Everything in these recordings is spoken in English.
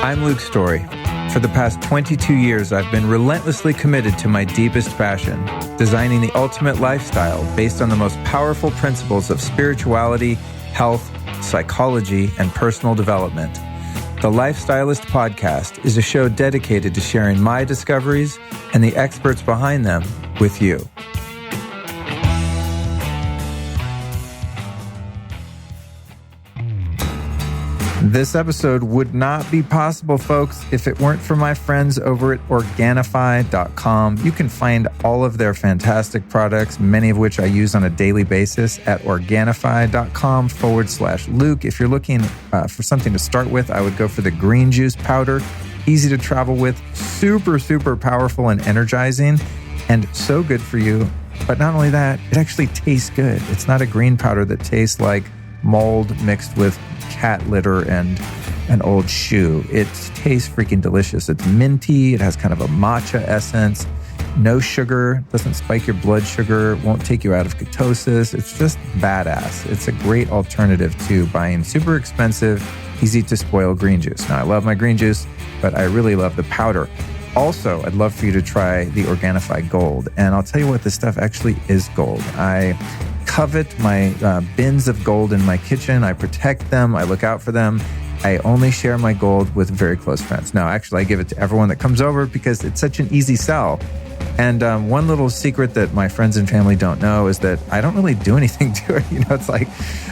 I'm Luke Story. For the past 22 years, I've been relentlessly committed to my deepest passion, designing the ultimate lifestyle based on the most powerful principles of spirituality, health, psychology, and personal development. The Lifestylist Podcast is a show dedicated to sharing my discoveries and the experts behind them with you. This episode would not be possible, folks, if it weren't for my friends over at Organifi.com. You can find all of their fantastic products, many of which I use on a daily basis at Organifi.com/Luke. If you're looking for something to start with, I would go for the green juice powder. Easy to travel with, super, super powerful and energizing, and so good for you. But not only that, it actually tastes good. It's not a green powder that tastes like mold mixed with cat litter and an old shoe. It tastes freaking delicious. It's minty. It has kind of a matcha essence. No sugar. Doesn't spike your blood sugar. Won't take you out of ketosis. It's just badass. It's a great alternative to buying super expensive, easy to spoil green juice. Now, I love my green juice, but I really love the powder. Also, I'd love for you to try the Organifi Gold. And I'll tell you what, this stuff actually is gold. I covet my bins of gold in my kitchen. I protect them. I look out for them. I only share my gold with very close friends. Now, actually, I give it to everyone that comes over because it's such an easy sell. And one little secret that my friends and family don't know is that I don't really do anything to it. You know, it's like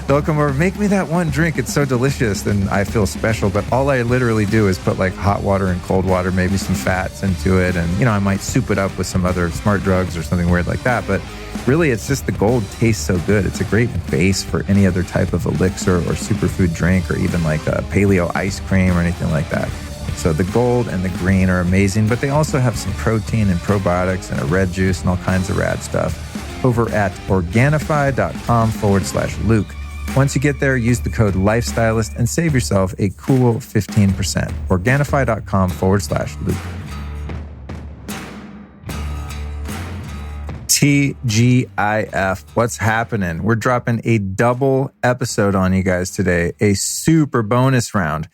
they'll come over, make me that one drink. It's so delicious. And I feel special. But all I literally do is put like hot water and cold water, maybe some fats into it. And, you know, I might soup it up with some other smart drugs or something weird like that. But really, it's just the gold tastes so good. It's a great base for any other type of elixir or superfood drink or even like a paleo ice cream or anything like that. So the gold and the green are amazing, but they also have some protein and probiotics and a red juice and all kinds of rad stuff over at Organifi.com/Luke. Once you get there, use the code LIFESTYLIST and save yourself a cool 15%. Organifi.com/Luke. TGIF, what's happening? We're dropping a double episode on you guys today, a super bonus round.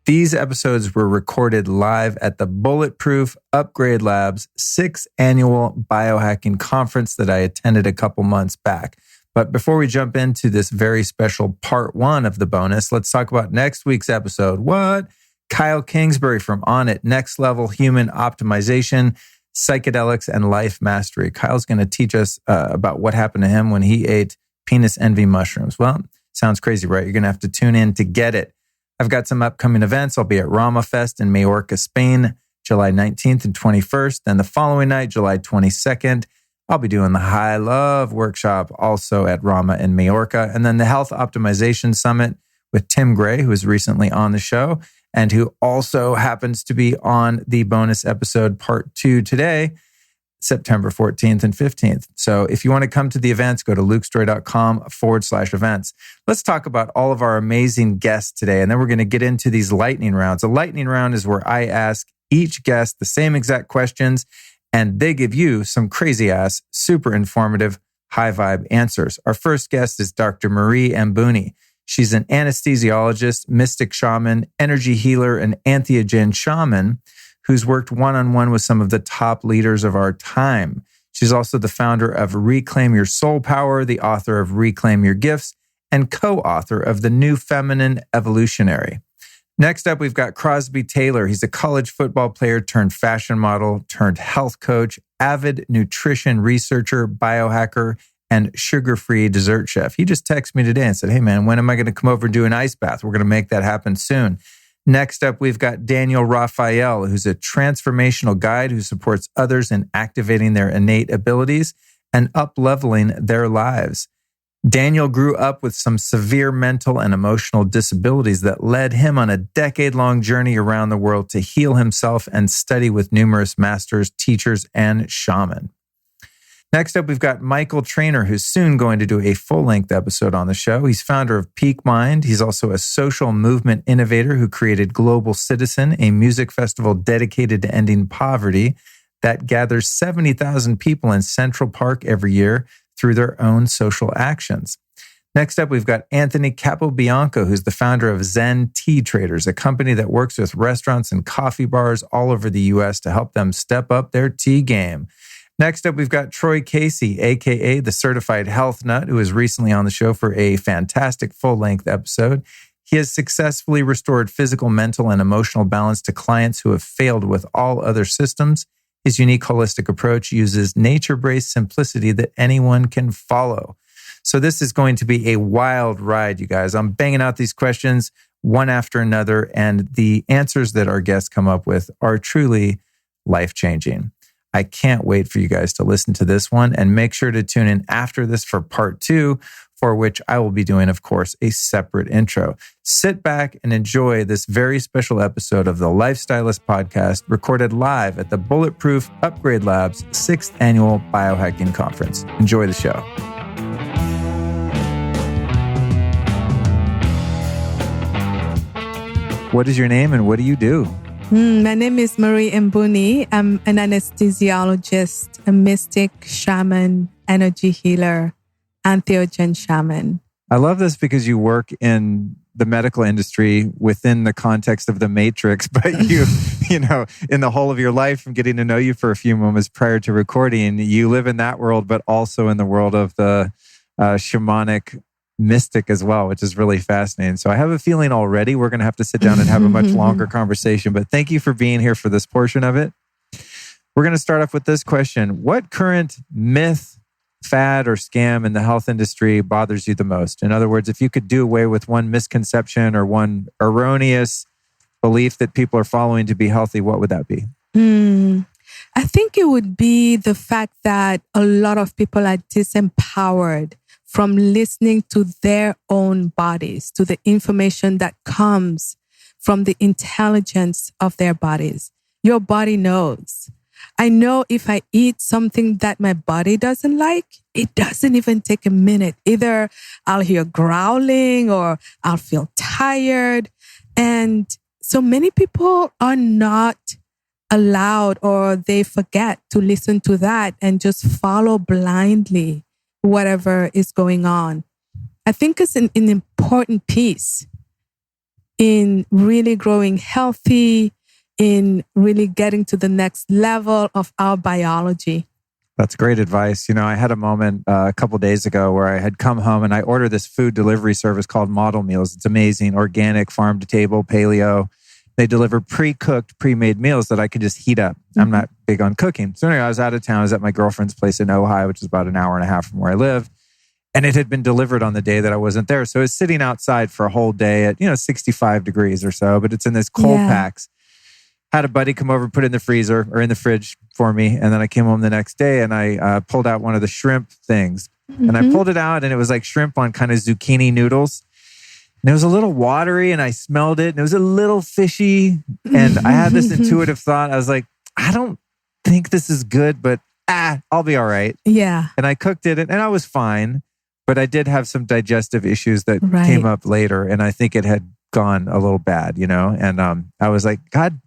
These episodes were recorded live at the Bulletproof Upgrade Labs 6th annual biohacking conference that I attended a couple months back. But before we jump into this very special part one of the bonus, let's talk about next week's episode. What? Kyle Kingsbury from On It, Next Level Human Optimization, Psychedelics and Life Mastery. Kyle's going to teach us about what happened to him when he ate penis envy mushrooms. Well, sounds crazy, right? You're going to have to tune in to get it. I've got some upcoming events. I'll be at Rama Fest in Majorca, Spain, July 19th and 21st. Then the following night, July 22nd, I'll be doing the High Love Workshop also at Rama in Majorca. And then the Health Optimization Summit with Tim Gray, who was recently on the show and who also happens to be on the bonus episode part 2 today, September 14th and 15th. So if you want to come to the events, go to lukestory.com/events. Let's talk about all of our amazing guests today. And then we're going to get into these lightning rounds. A lightning round is where I ask each guest the same exact questions and they give you some crazy ass, super informative, high vibe answers. Our first guest is Dr. Marie Mbouni. She's an anesthesiologist, mystic shaman, energy healer, and Entheogen Shaman who's worked one-on-one with some of the top leaders of our time. She's also the founder of Reclaim Your Soul Power, the author of Reclaim Your Gifts, and co-author of the new Feminine Evolutionary. Next up, we've got Crosby Taylor. He's a college football player turned fashion model, turned health coach, avid nutrition researcher, biohacker, and sugar-free dessert chef. He just texted me today and said, hey man, when am I going to come over and do an ice bath? We're going to make that happen soon. Next up, we've got Daniel Raphael, who's a transformational guide who supports others in activating their innate abilities and up-leveling their lives. Daniel grew up with some severe mental and emotional disabilities that led him on a decade-long journey around the world to heal himself and study with numerous masters, teachers, and shaman. Next up, we've got Michael Trainer, who's soon going to do a full-length episode on the show. He's founder of Peak Mind. He's also a social movement innovator who created Global Citizen, a music festival dedicated to ending poverty that gathers 70,000 people in Central Park every year through their own social actions. Next up, we've got Anthony Capobianco, who's the founder of Zen Tea Traders, a company that works with restaurants and coffee bars all over the U.S. to help them step up their tea game. Next up, we've got Troy Casey, aka the Certified Health Nut, who was recently on the show for a fantastic full-length episode. He has successfully restored physical, mental, and emotional balance to clients who have failed with all other systems. His unique holistic approach uses nature-based simplicity that anyone can follow. So this is going to be a wild ride, you guys. I'm banging out these questions one after another, and the answers that our guests come up with are truly life-changing. I can't wait for you guys to listen to this one, and make sure to tune in after this for part 2, for which I will be doing, of course, a separate intro. Sit back and enjoy this very special episode of the Lifestylist Podcast, recorded live at the Bulletproof Upgrade Lab's 6th Annual Biohacking Conference. Enjoy the show. What is your name and what do you do? My name is Mbouni. I'm an anesthesiologist, a mystic, shaman, energy healer, Entheogen Shaman. I love this because you work in the medical industry within the context of the Matrix, but you know, in the whole of your life, from getting to know you for a few moments prior to recording, you live in that world, but also in the world of the shamanic mystic as well, which is really fascinating. So I have a feeling already we're going to have to sit down and have a much longer conversation, but thank you for being here for this portion of it. We're going to start off with this question. What current myth, fad, or scam in the health industry bothers you the most? In other words, if you could do away with one misconception or one erroneous belief that people are following to be healthy, what would that be? I think it would be the fact that a lot of people are disempowered from listening to their own bodies, to the information that comes from the intelligence of their bodies. Your body knows. I know if I eat something that my body doesn't like, it doesn't even take a minute. Either I'll hear growling or I'll feel tired. And so many people are not allowed, or they forget to listen to that and just follow blindly whatever is going on. I think it's an important piece in really growing healthy, in really getting to the next level of our biology. That's great advice. You know, I had a moment a couple of days ago where I had come home and I ordered this food delivery service called Model Meals. It's amazing, organic, farm to table, paleo. They deliver pre-cooked, pre-made meals that I can just heat up. I'm not big on cooking. So anyway, I was out of town. I was at my girlfriend's place in Ojai, which is about an hour and a half from where I live. And it had been delivered on the day that I wasn't there. So it's sitting outside for a whole day at, 65 degrees or so, but it's in this cold packs. Had a buddy come over, put it in the freezer or in the fridge for me. And then I came home the next day and I pulled out one of the shrimp things. And I pulled it out and it was like shrimp on kind of zucchini noodles. And it was a little watery and I smelled it and it was a little fishy. And I had this intuitive thought. I was like, I don't think this is good, but I'll be all right. Yeah. And I cooked it and I was fine. But I did have some digestive issues that came up later. And I think it had gone a little bad, And I was like, God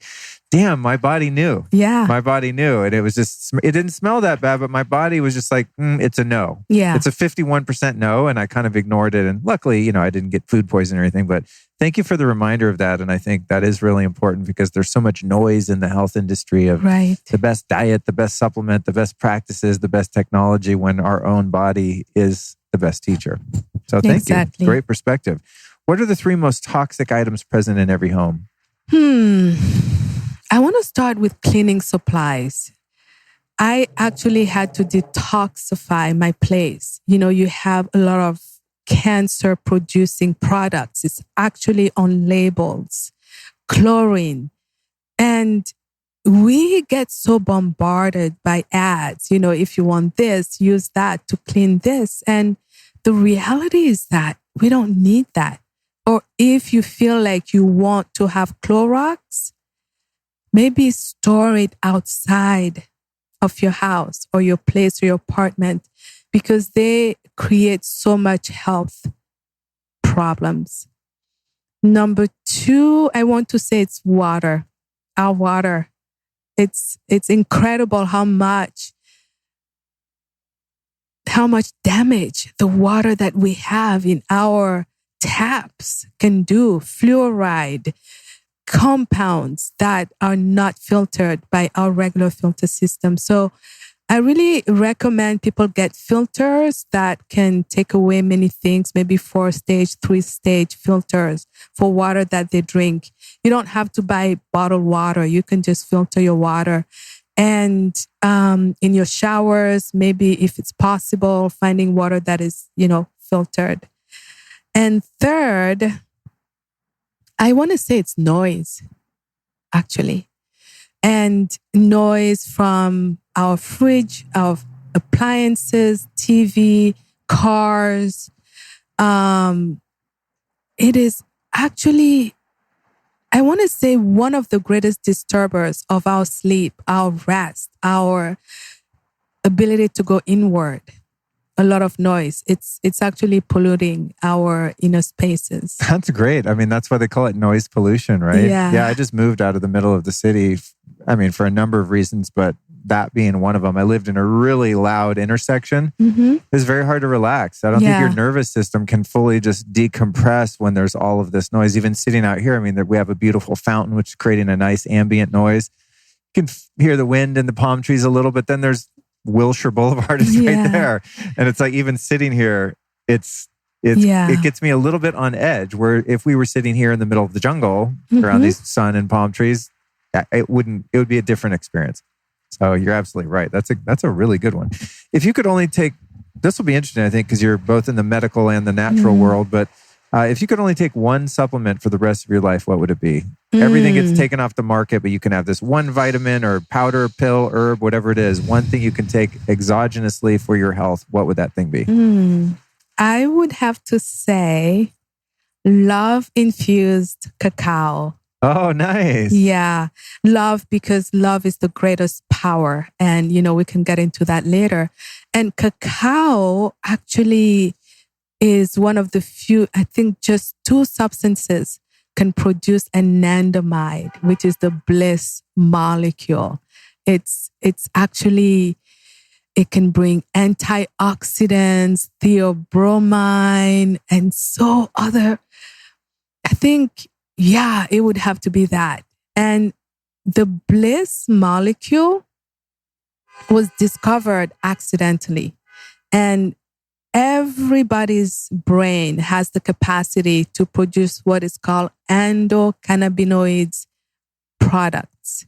damn, my body knew. Yeah. My body knew. And it was just, it didn't smell that bad, but my body was just like, it's a no. Yeah. It's a 51% no. And I kind of ignored it. And luckily, I didn't get food poisoning or anything, but thank you for the reminder of that. And I think that is really important because there's so much noise in the health industry of the best diet, the best supplement, the best practices, the best technology, when our own body is the best teacher. So thank you. Great perspective. What are the 3 most toxic items present in every home? I want to start with cleaning supplies. I actually had to detoxify my place. You have a lot of cancer-producing products. It's actually on labels, chlorine. And we get so bombarded by ads. If you want this, use that to clean this. And the reality is that we don't need that. Or if you feel like you want to have Clorox, maybe store it outside of your house or your place or your apartment, because they create so much health problems. Number 2, I want to say it's water. Our water. It's incredible how much how much damage the water that we have in our taps can do. Fluoride, compounds that are not filtered by our regular filter system. So I really recommend people get filters that can take away many things, maybe 4-stage, 3-stage filters for water that they drink. You don't have to buy bottled water. You can just filter your water. And in your showers, maybe if it's possible, finding water that is, filtered. And third, I want to say it's noise, actually. And noise from our fridge, our appliances, TV, cars. It is actually, I want to say, one of the greatest disturbers of our sleep, our rest, our ability to go inward. A lot of noise. It's actually polluting our inner spaces. That's great. I mean, that's why they call it noise pollution, right? Yeah. I just moved out of the middle of the city. I mean, for a number of reasons, but that being one of them. I lived in a really loud intersection. Mm-hmm. It was very hard to relax. I don't think your nervous system can fully just decompress when there's all of this noise. Even sitting out here, I mean, we have a beautiful fountain, which is creating a nice ambient noise. You can hear the wind in the palm trees a little, but then there's Wilshire Boulevard is right there. And it's like, even sitting here, it gets me a little bit on edge, where if we were sitting here in the middle of the jungle around these sun and palm trees, it would be a different experience. So you're absolutely right. That's a really good one. If you could only take, this will be interesting, I think, because you're both in the medical and the natural world, but if you could only take one supplement for the rest of your life, what would it be? Everything gets taken off the market, but you can have this one vitamin or powder, pill, herb, whatever it is, one thing you can take exogenously for your health. What would that thing be? I would have to say love-infused cacao. Oh, nice. Yeah. Love, because love is the greatest power. And, we can get into that later. And cacao actually is one of the few, I think just 2 substances can produce anandamide, which is the bliss molecule. It's actually, it can bring antioxidants, theobromine, and so other. I think, it would have to be that. And the bliss molecule was discovered accidentally. And everybody's brain has the capacity to produce what is called endocannabinoids products.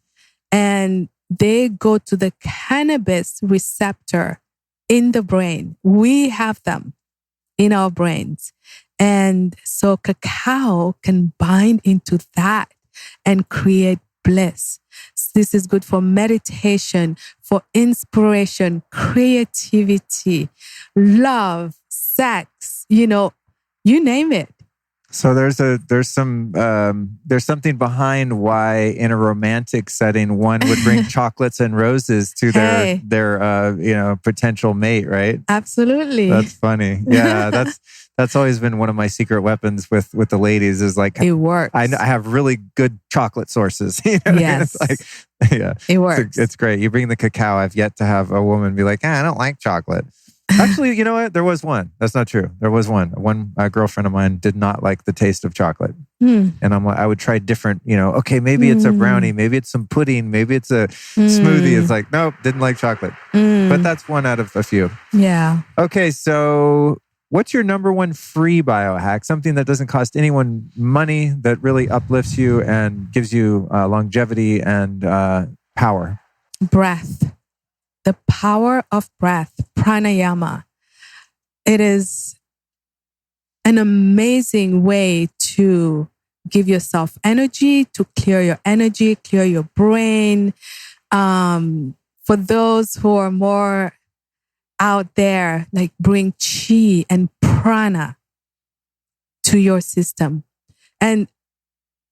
And they go to the cannabis receptor in the brain. We have them in our brains. And so cacao can bind into that and create bliss. This is good for meditation, for inspiration, creativity, love, sex, you name it. So there's something behind why in a romantic setting one would bring chocolates and roses to their potential mate, right? Absolutely. That's funny. Yeah, that's always been one of my secret weapons with the ladies, is like, it works. I have really good chocolate sources. Yes. It's like, it works. It's great. You bring the cacao. I've yet to have a woman be like, I don't like chocolate. Actually, you know what? There was one. That's not true. There was one. One girlfriend of mine did not like the taste of chocolate. And I'm like, I would try different, okay, maybe it's a brownie, maybe it's some pudding, maybe it's a smoothie. It's like, nope, didn't like chocolate. But that's one out of a few. Yeah. Okay, so what's your number one free biohack? Something that doesn't cost anyone money, that really uplifts you and gives you longevity and power. Breath. The power of breath, pranayama. It is an amazing way to give yourself energy, to clear your energy, clear your brain. For those who are more out there, like, bring chi and prana to your system. And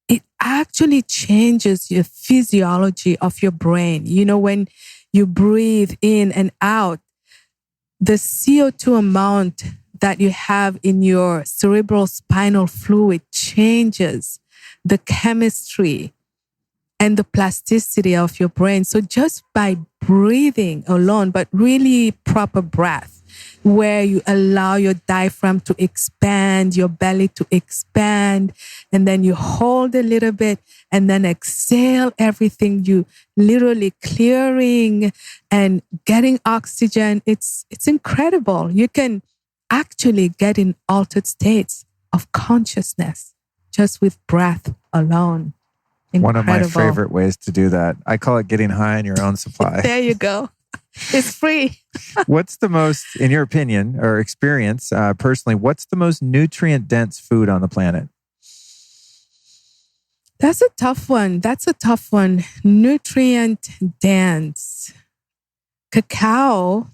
it actually changes your physiology of your brain. When you breathe in and out, the CO2 amount that you have in your cerebral spinal fluid changes the chemistry and the plasticity of your brain. So just by breathing alone, but really proper breath, where you allow your diaphragm to expand, your belly to expand, and then you hold a little bit and then exhale everything. You literally clearing and getting oxygen. It's incredible. You can actually get in altered states of consciousness just with breath alone. Incredible. One of my favorite ways to do that. I call it getting high on your own supply. There you go. It's free. What's the most, in your opinion or experience, personally, what's the most nutrient dense food on the planet? That's a tough one. Nutrient dense. Cacao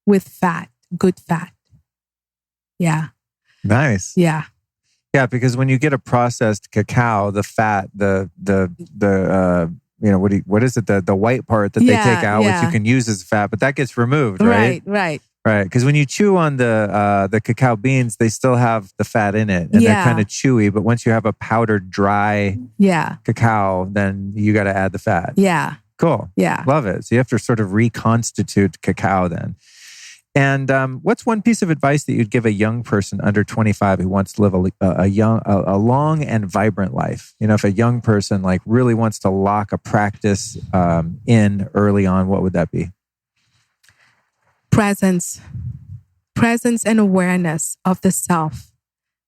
with fat, good fat. Yeah. Nice. Yeah. Yeah, because when you get a processed cacao, the fat, what is it? The white part that they take out, which you can use as fat, but that gets removed, right? Right. Because when you chew on the cacao beans, they still have the fat in it, and they're kind of chewy. But once you have a powdered, dry cacao, then you got to add the fat. Yeah. Cool. Yeah. Love it. So you have to sort of reconstitute cacao then. And what's one piece of advice that you'd give a young person under 25 who wants to live a long and vibrant life? You know, if a young person like really wants to lock a practice in early on, what would that be? Presence and awareness of the self,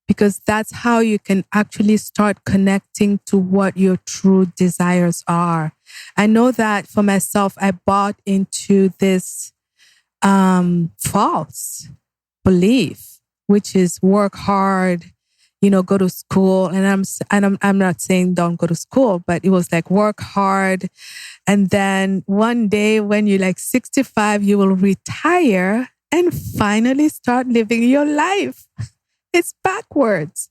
because that's how you can actually start connecting to what your true desires are. I know that for myself, I bought into this false belief, which is work hard, go to school. And I'm not saying don't go to school, but it was like work hard. And then one day when you're like 65, you will retire and finally start living your life. It's backwards.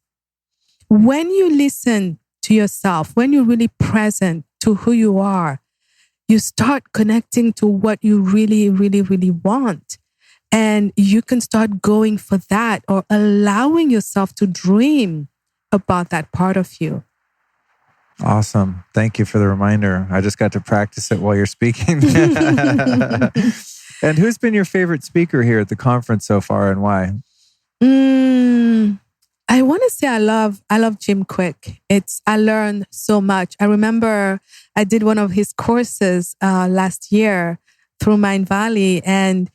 When you listen to yourself, when you're really present to who you are, you start connecting to what you really, really, really want. And you can start going for that or allowing yourself to dream about that part of you. Awesome. Thank you for the reminder. I just got to practice it while you're speaking. And who's been your favorite speaker here at the conference so far and why? I want to say I love Jim Quick. I learned so much. I remember I did one of his courses last year through Mind Valley, and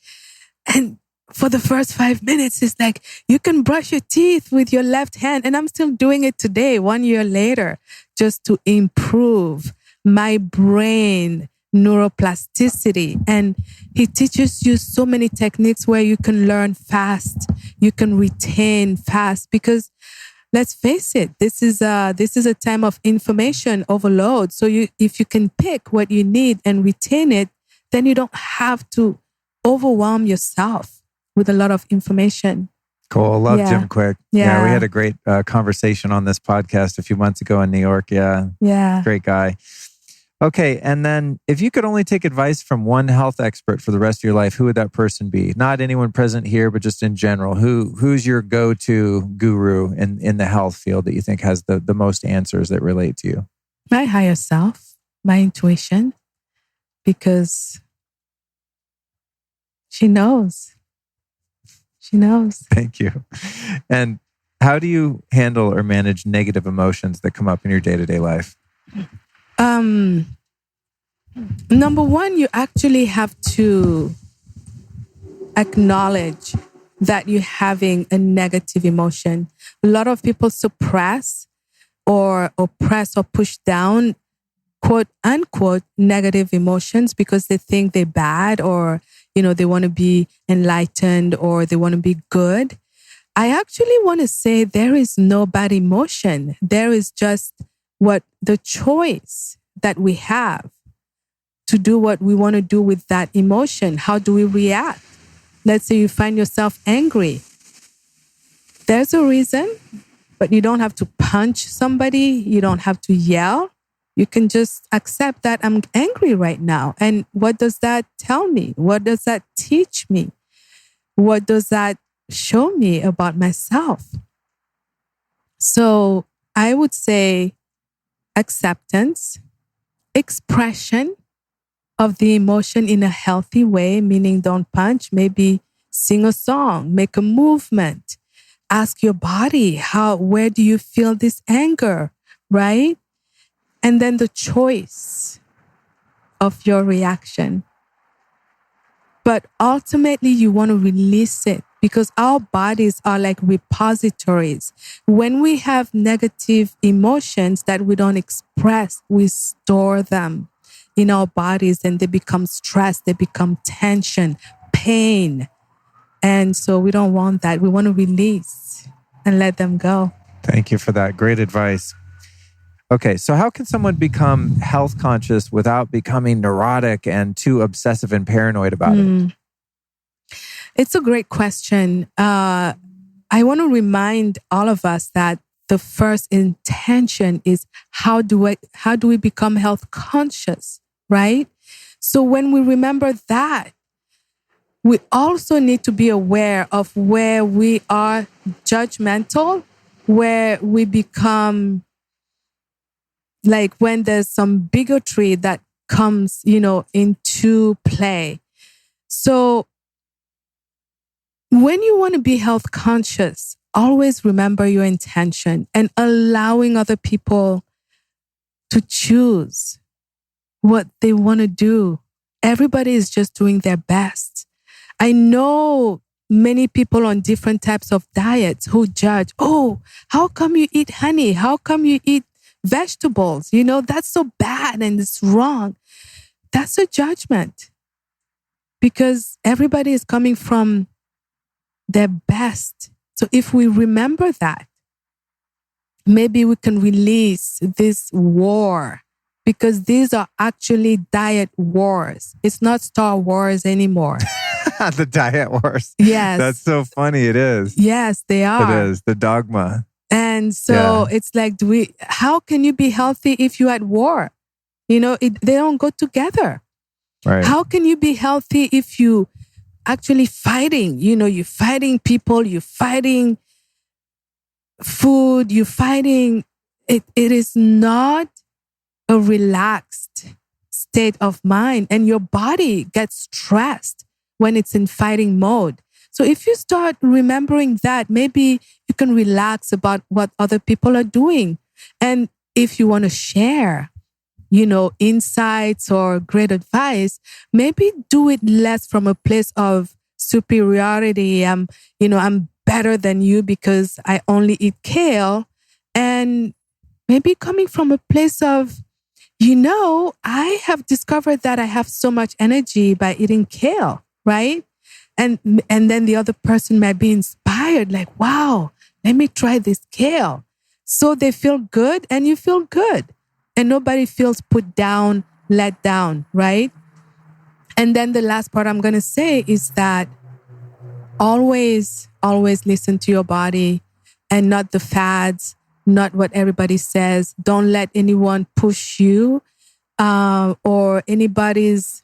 for the first 5 minutes, it's like you can brush your teeth with your left hand, and I'm still doing it today, 1 year later, just to improve my brain neuroplasticity. And he teaches you so many techniques where you can learn fast, you can retain fast, because let's face it, this is a time of information overload. So if you can pick what you need and retain it, then you don't have to overwhelm yourself with a lot of information. Cool. Love Jim Quick. Yeah, we had a great conversation on this podcast a few months ago in New York. Yeah. Great guy. Okay, and then if you could only take advice from one health expert for the rest of your life, who would that person be? Not anyone present here, but just in general. Who's your go-to guru in the health field that you think has the most answers that relate to you? My higher self, my intuition, because she knows. She knows. Thank you. And how do you handle or manage negative emotions that come up in your day-to-day life? Number one, you actually have to acknowledge that you're having a negative emotion. A lot of people suppress or oppress or push down, quote unquote, negative emotions because they think they're bad, or, they want to be enlightened, or they want to be good. I actually want to say there is no bad emotion. There is just the choice that we have to do what we want to do with that emotion. How do we react? Let's say you find yourself angry. There's a reason, but you don't have to punch somebody. You don't have to yell. You can just accept that I'm angry right now. And what does that tell me? What does that teach me? What does that show me about myself? So I would say acceptance, expression of the emotion in a healthy way, meaning don't punch. Maybe Sing a song, make a movement. Ask your body, where do you feel this anger, right? And then the choice of your reaction. But ultimately, you want to release it because our bodies are like repositories. When we have negative emotions that we don't express, we store them in our bodies and they become stress, they become tension, pain. And so we don't want that. We want to release and let them go. Thank you for that. Great advice. Okay, so how can someone become health conscious without becoming neurotic and too obsessive and paranoid about it? It's a great question. I want to remind all of us that the first intention is how do we become health conscious, right? So when we remember that, we also need to be aware of where we are judgmental, where we become like when there's some bigotry that comes, into play. So when you want to be health conscious, always remember your intention and allowing other people to choose what they want to do. Everybody is just doing their best. I know many people on different types of diets who judge, oh, how come you eat honey? How come you eat vegetables? That's so bad and it's wrong. That's a judgment because everybody is coming from their best. So if we remember that, maybe we can release this war because these are actually diet wars. It's not Star Wars anymore. The diet wars. Yes. That's so funny. It is. Yes, they are. It is. The dogma. And so it's like, how can you be healthy if you're at war? They don't go together. Right. How can you be healthy if you actually fighting? You're fighting people, you're fighting food, you're fighting. It is not a relaxed state of mind, and your body gets stressed when it's in fighting mode. So if you start remembering that, maybe you can relax about what other people are doing. And if you want to share, insights or great advice, maybe do it less from a place of superiority. I'm better than you because I only eat kale. And maybe coming from a place of, I have discovered that I have so much energy by eating kale, right? And then the other person might be inspired, like, wow, let me try this kale. So they feel good and you feel good. And nobody feels put down, let down, right? And then the last part I'm going to say is that always listen to your body and not the fads, not what everybody says. Don't let anyone push you or anybody's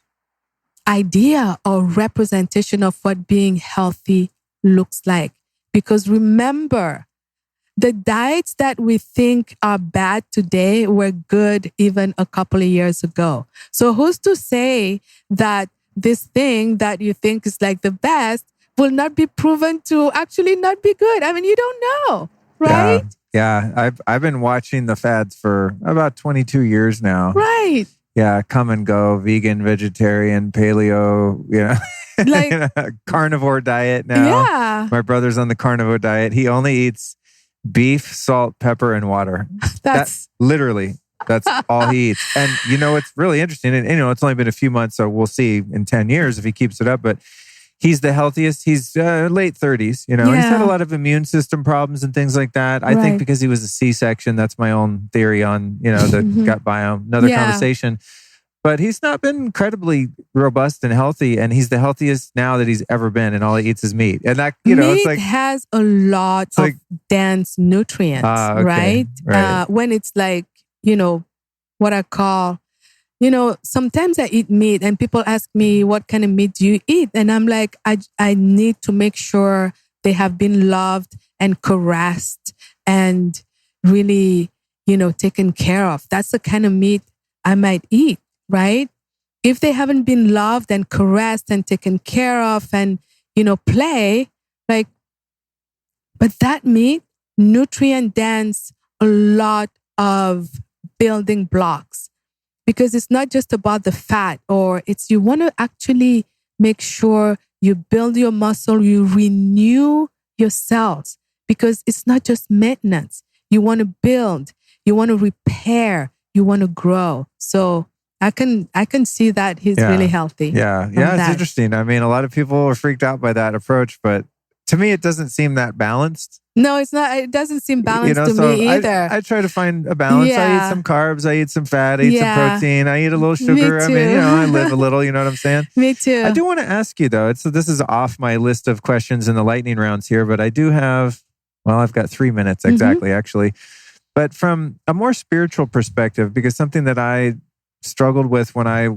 idea or representation of what being healthy looks like. Because remember, the diets that we think are bad today were good even a couple of years ago. So who's to say that this thing that you think is like the best will not be proven to actually not be good? I mean, you don't know, right? Yeah. I've been watching the fads for about 22 years now. Right. Yeah, come and go, vegan, vegetarian, paleo, like carnivore diet now. Yeah. My brother's on the carnivore diet. He only eats beef, salt, pepper, and water. That's all he eats. And it's really interesting. And it's only been a few months, so we'll see in 10 years if he keeps it up. But he's the healthiest. He's late 30s. He's had a lot of immune system problems and things like that. I think because he was a C-section. That's my own theory on the gut biome. Another conversation. But he's not been incredibly robust and healthy, and he's the healthiest now that he's ever been. And all he eats is meat. And that meat it's like has a lot of dense nutrients, right? When it's like what I call. Sometimes I eat meat and people ask me, what kind of meat do you eat? And I'm like, I need to make sure they have been loved and caressed and really, taken care of. That's the kind of meat I might eat, right? If they haven't been loved and caressed and taken care of and, play, like, but that meat, nutrient dense, a lot of building blocks, because it's not just about the fat, or you want to actually make sure you build your muscle, you renew your cells, because it's not just maintenance. You want to build, you want to repair, you want to grow. So I can see that he's really healthy. Yeah. It's interesting. I mean, a lot of people are freaked out by that approach, but to me, it doesn't seem that balanced. No, it's not. It doesn't seem balanced to me either. I try to find a balance. Yeah. I eat some carbs. I eat some fat. I eat some protein. I eat a little sugar. I mean, I live a little. You know what I'm saying? Me too. I do want to ask you though. This is off my list of questions in the lightning rounds here, but I do have. Well, I've got 3 minutes exactly, actually. But from a more spiritual perspective, because something that I struggled with when I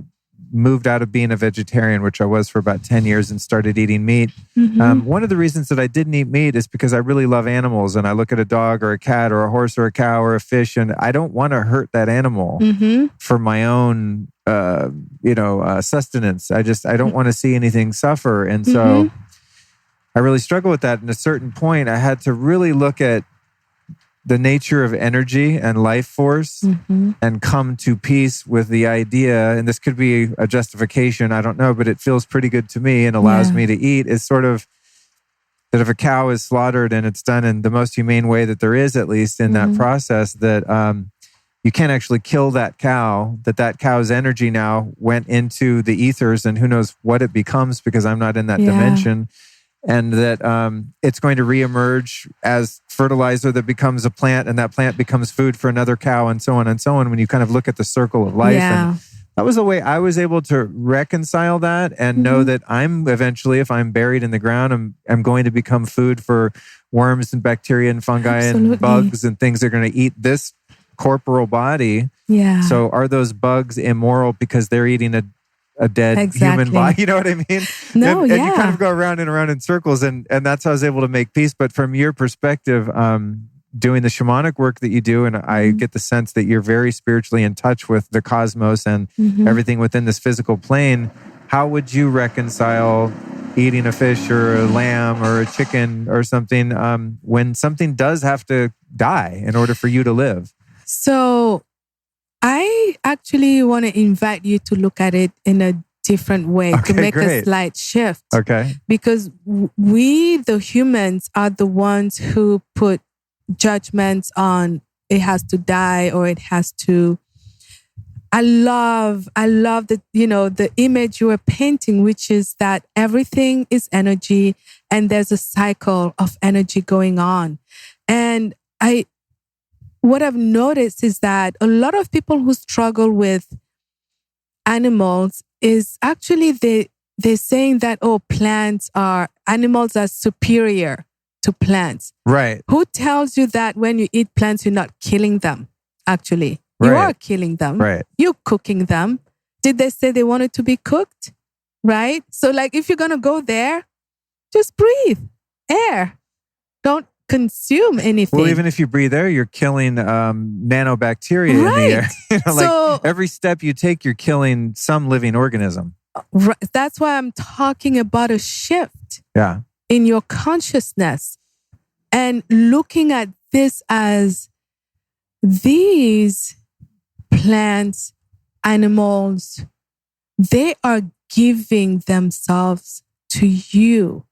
moved out of being a vegetarian, which I was for about 10 years, and started eating meat. One of the reasons that I didn't eat meat is because I really love animals, and I look at a dog or a cat or a horse or a cow or a fish, and I don't want to hurt that animal for my own, sustenance. I don't want to see anything suffer. And so I really struggle with that. At a certain point, I had to really look at the nature of energy and life force and come to peace with the idea, and this could be a justification, I don't know, but it feels pretty good to me and allows me to eat, is sort of that if a cow is slaughtered and it's done in the most humane way that there is, at least in that process, that you can't actually kill that cow, that cow's energy now went into the ethers, and who knows what it becomes, because I'm not in that dimension. And that it's going to reemerge as fertilizer that becomes a plant, and that plant becomes food for another cow, and so on and so on, when you kind of look at the circle of life. And that was the way I was able to reconcile that and know that I'm eventually, if I'm buried in the ground, I'm going to become food for worms and bacteria and fungi and bugs and things that are going to eat this corporal body. Yeah. So are those bugs immoral because they're eating a dead human body? You know what I mean? No, and you kind of go around and around in circles, and that's how I was able to make peace. But from your perspective, doing the shamanic work that you do, and I get the sense that you're very spiritually in touch with the cosmos and everything within this physical plane. How would you reconcile eating a fish or a lamb or a chicken or something when something does have to die in order for you to live? So I actually want to invite you to look at it in a different way, to make a slight shift. Okay. Because we, the humans, are the ones who put judgments on it has to die or it has to. I love the, the image you were painting, which is that everything is energy and there's a cycle of energy going on. And what I've noticed is that a lot of people who struggle with animals is actually they're saying that, animals are superior to plants. Right. Who tells you that when you eat plants, you're not killing them, actually? You are killing them. Right. You're cooking them. Did they say they wanted to be cooked? Right? So if you're going to go there, just breathe air. Don't consume anything. Well, even if you breathe air, you're killing nanobacteria in the air. So, every step you take, you're killing some living organism. That's why I'm talking about a shift in your consciousness and looking at this as these plants, animals, they are giving themselves to you.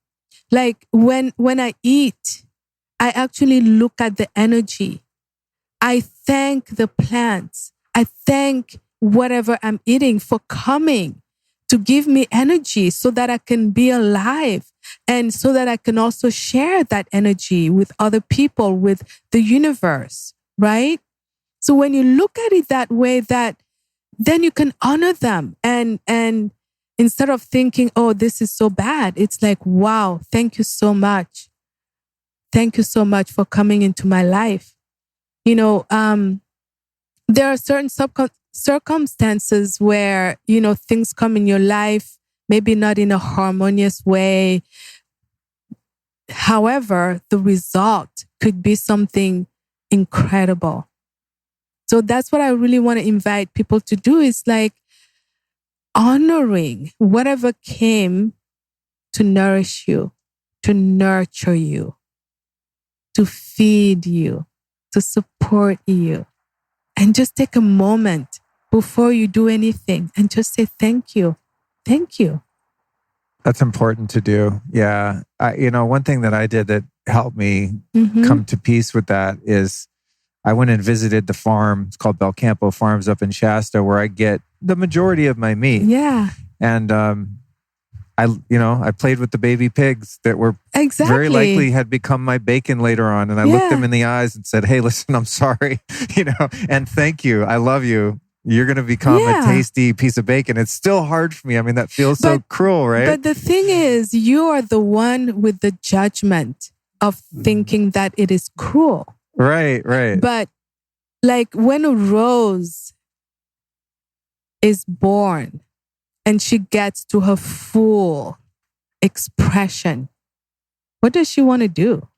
Like when I eat, I actually look at the energy. I thank the plants. I thank whatever I'm eating for coming to give me energy so that I can be alive and so that I can also share that energy with other people, with the universe, right? So when you look at it that way, then you can honor them. And instead of thinking, oh, this is so bad, it's like, wow, thank you so much. Thank you so much for coming into my life. There are certain circumstances where, things come in your life, maybe not in a harmonious way. However, the result could be something incredible. So that's what I really want to invite people to do, is like honoring whatever came to nourish you, to nurture you, to feed you, to support you. And just take a moment before you do anything and just say, thank you. Thank you. That's important to do. Yeah. One thing that I did that helped me come to peace with that is I went and visited the farm. It's called Belcampo Farms up in Shasta, where I get the majority of my meat. Yeah. And I played with the baby pigs that were very likely had become my bacon later on. And I looked them in the eyes and said, hey, listen, I'm sorry, and thank you. I love you. You're going to become a tasty piece of bacon. It's still hard for me. I mean, that feels so cruel, right? But the thing is, you are the one with the judgment of thinking that it is cruel. Right. But like when a rose is born and she gets to her full expression, what does she want to do?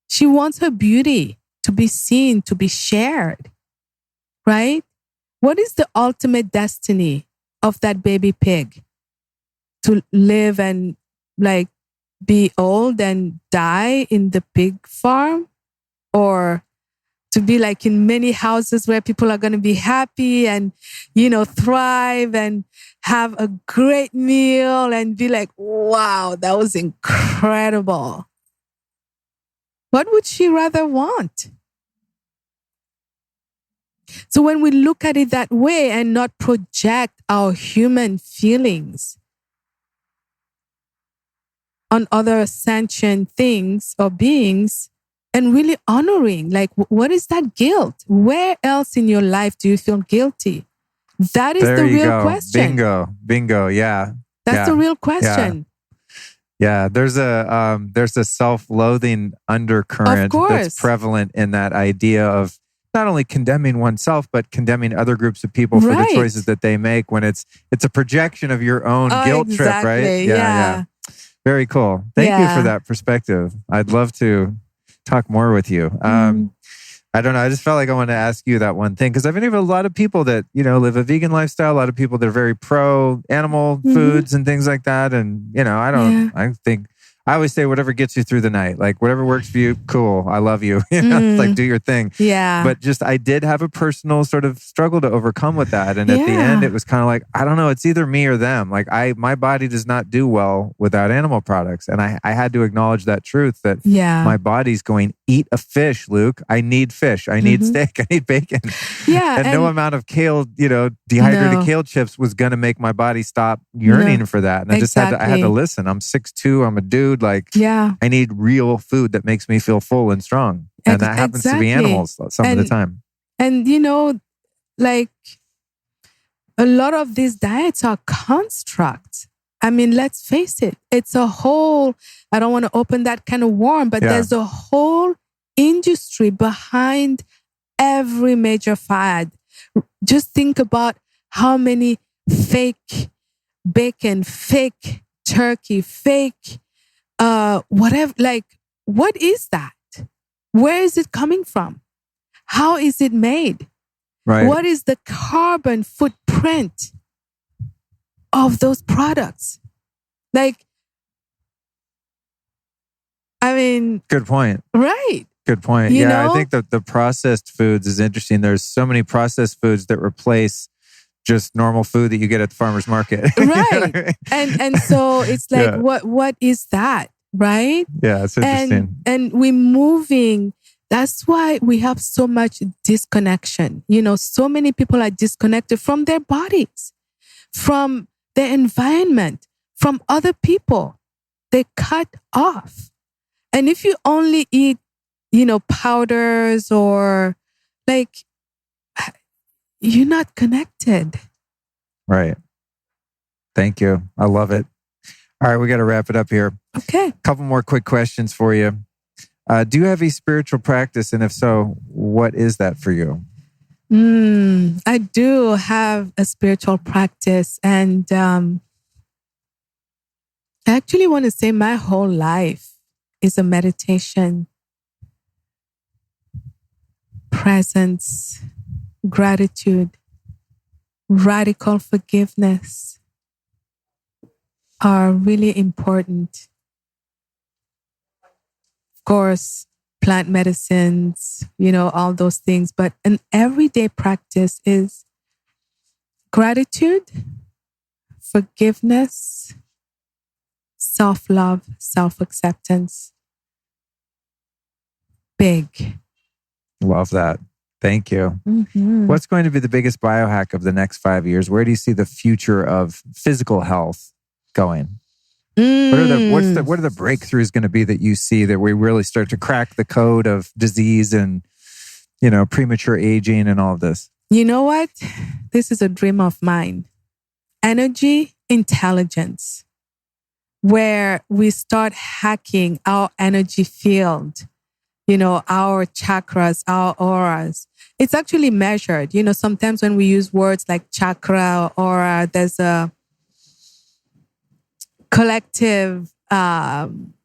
She wants her beauty to be seen, to be shared, right? What is the ultimate destiny of that baby pig? To live and like be old and die in the pig farm? Or to be like in many houses where people are going to be happy and, thrive and have a great meal and be like, wow, that was incredible. What would she rather want? So when we look at it that way and not project our human feelings on other sentient things or beings, and really honoring, like, what is that guilt? Where else in your life do you feel guilty? That is the real question. Bingo. Yeah. That's the real question. Yeah. There's a self-loathing undercurrent that's prevalent in that idea of not only condemning oneself, but condemning other groups of people for the choices that they make when it's a projection of your own guilt trip, right? Yeah. Very cool. Thank you for that perspective. I'd love to talk more with you. I don't know. I just felt like I wanted to ask you that one thing because I've interviewed a lot of people that, live a vegan lifestyle, a lot of people that are very pro animal foods and things like that. And, I think I always say whatever gets you through the night, like whatever works for you, cool. I love you. It's like do your thing. Yeah. But just I did have a personal sort of struggle to overcome with that. And at the end, it was kind of like, I don't know, it's either me or them. Like my body does not do well without animal products. And I had to acknowledge that truth that my body's going, eat a fish, Luke. I need fish. I need steak. I need bacon. Yeah. And no amount of kale, dehydrated kale chips was going to make my body stop yearning for that. And I just had to listen. I'm 6'2". I'm a dude. Like, I need real food that makes me feel full and strong. And that happens to be animals some of the time. And, like a lot of these diets are constructs. I mean, let's face it. It's a whole, I don't want to open that kind of worm, but there's a whole industry behind every major fad. Just think about how many fake bacon, fake turkey, fake whatever, like, what is that? Where is it coming from? How is it made? Right. What is the carbon footprint of those products? Like, I mean... Good point. Right. Good point. I think that the processed foods is interesting. There's so many processed foods that replace just normal food that you get at the farmer's market. Right. And so it's like, what is that? Right? Yeah, it's interesting. And we're moving. That's why we have so much disconnection. So many people are disconnected from their bodies, from their environment, from other people. They cut off. And if you only eat, powders or like, you're not connected. Right. Thank you. I love it. All right, we got to wrap it up here. Okay. A couple more quick questions for you. Do you have a spiritual practice? And if so, what is that for you? I do have a spiritual practice. And I actually want to say my whole life is a meditation, presence, gratitude, radical forgiveness, are really important. Of course, plant medicines, all those things. But an everyday practice is gratitude, forgiveness, self-love, self-acceptance. Big. Love that. Thank you. Mm-hmm. What's going to be the biggest biohack of the next 5 years? Where do you see the future of physical health going? What are the breakthroughs going to be that you see that we really start to crack the code of disease and, premature aging and all of this? You know what? This is a dream of mine. Energy intelligence, where we start hacking our energy field, our chakras, our auras. It's actually measured. Sometimes when we use words like chakra or aura, there's a collective,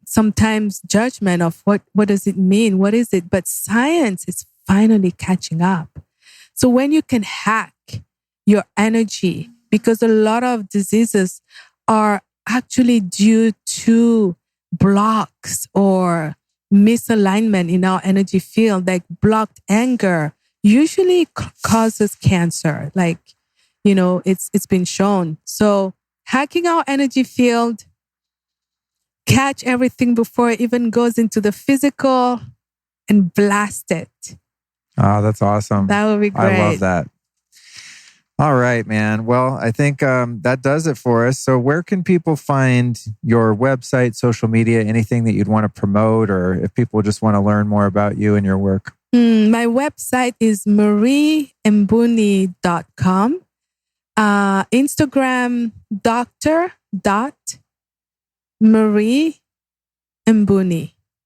sometimes judgment of what does it mean? What is it? But science is finally catching up. So when you can hack your energy, because a lot of diseases are actually due to blocks or misalignment in our energy field, like blocked anger usually causes cancer. It's been shown. So hacking our energy field, catch everything before it even goes into the physical and blast it. Oh, that's awesome. That would be great. I love that. All right, man. Well, I think that does it for us. So where can people find your website, social media, anything that you'd want to promote, or if people just want to learn more about you and your work? My website is mariembouni.com. Instagram, Dr.Marie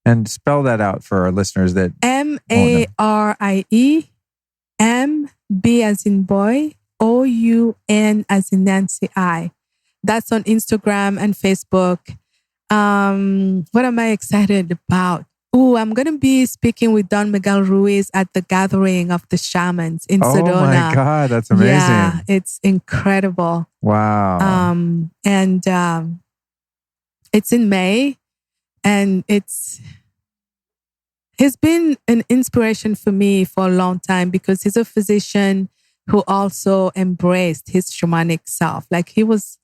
And spell that out for our listeners that... MARIEM, B as in boy, OUN as in Nancy I. That's on Instagram and Facebook. What am I excited about? I'm going to be speaking with Don Miguel Ruiz at the Gathering of the Shamans in Sedona. Oh my God, that's amazing. Yeah, it's incredible. Wow. It's in May, and he's been an inspiration for me for a long time because he's a physician who also embraced his shamanic self. Like he was,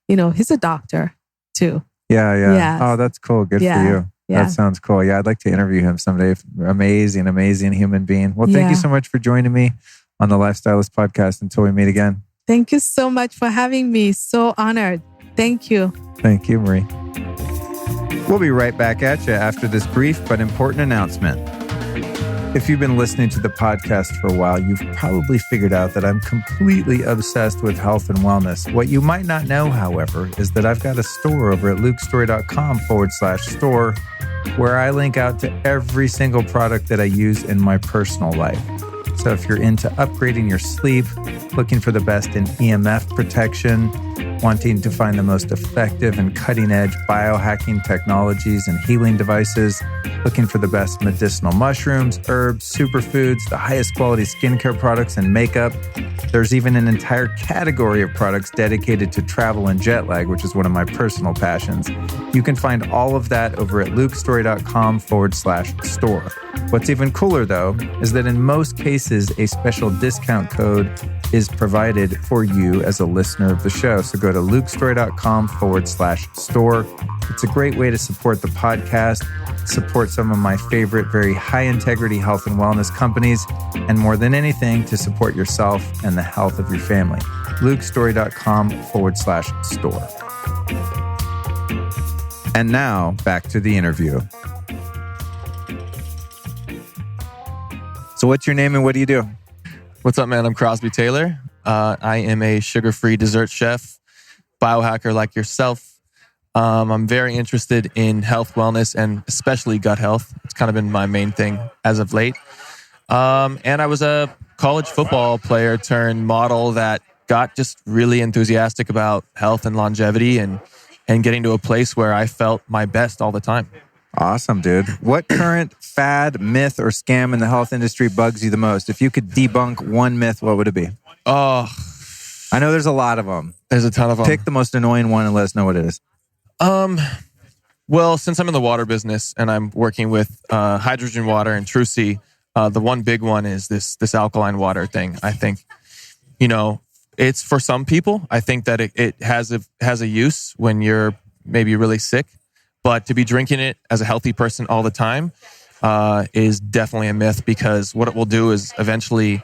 he's a doctor too. Yeah. Yes. Oh, that's cool. Good for you. Yeah. That sounds cool. Yeah, I'd like to interview him someday. Amazing human being. Well, thank you so much for joining me on the Lifestylist Podcast. Until we meet again. Thank you so much for having me. So honored. Thank you. Thank you, Marie. We'll be right back at you after this brief but important announcement. If you've been listening to the podcast for a while, you've probably figured out that I'm completely obsessed with health and wellness. What you might not know, however, is that I've got a store over at lukestory.com/store where I link out to every single product that I use in my personal life. So if you're into upgrading your sleep, looking for the best in EMF protection, wanting to find the most effective and cutting-edge biohacking technologies and healing devices, looking for the best medicinal mushrooms, herbs, superfoods, the highest quality skincare products and makeup. There's even an entire category of products dedicated to travel and jet lag, which is one of my personal passions. You can find all of that over at lukestory.com/store. What's even cooler, though, is that in most cases, a special discount code is provided for you as a listener of the show. So go to lukestory.com/store. It's a great way to support the podcast, support some of my favorite, very high integrity health and wellness companies, and more than anything, to support yourself and the health of your family. lukestory.com/store. And now back to the interview. So what's your name and what do you do? What's up, man? I'm Crosby Taylor. I am a sugar-free dessert chef, biohacker like yourself. I'm very interested in health, wellness, and especially gut health. It's kind of been my main thing as of late. And I was a college football player turned model that got just really enthusiastic about health and longevity and getting to a place where I felt my best all the time. Awesome, dude. What current fad, myth, or scam in the health industry bugs you the most? If you could debunk one myth, what would it be? Oh, I know there's a lot of them. There's a ton of them. Pick the most annoying one and let us know what it is. Well, since I'm in the water business and I'm working with hydrogen water and Trucy, the one big one is this alkaline water thing. I think, it's for some people. I think that it has a use when you're maybe really sick, but to be drinking it as a healthy person all the time is definitely a myth, because what it will do is eventually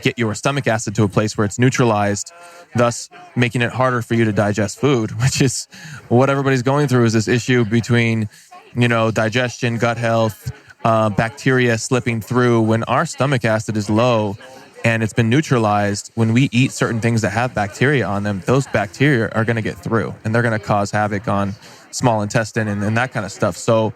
get your stomach acid to a place where it's neutralized, thus making it harder for you to digest food, which is what everybody's going through, is this issue between, digestion, gut health, bacteria slipping through. When our stomach acid is low and it's been neutralized, when we eat certain things that have bacteria on them, those bacteria are going to get through and they're going to cause havoc on small intestine and that kind of stuff. So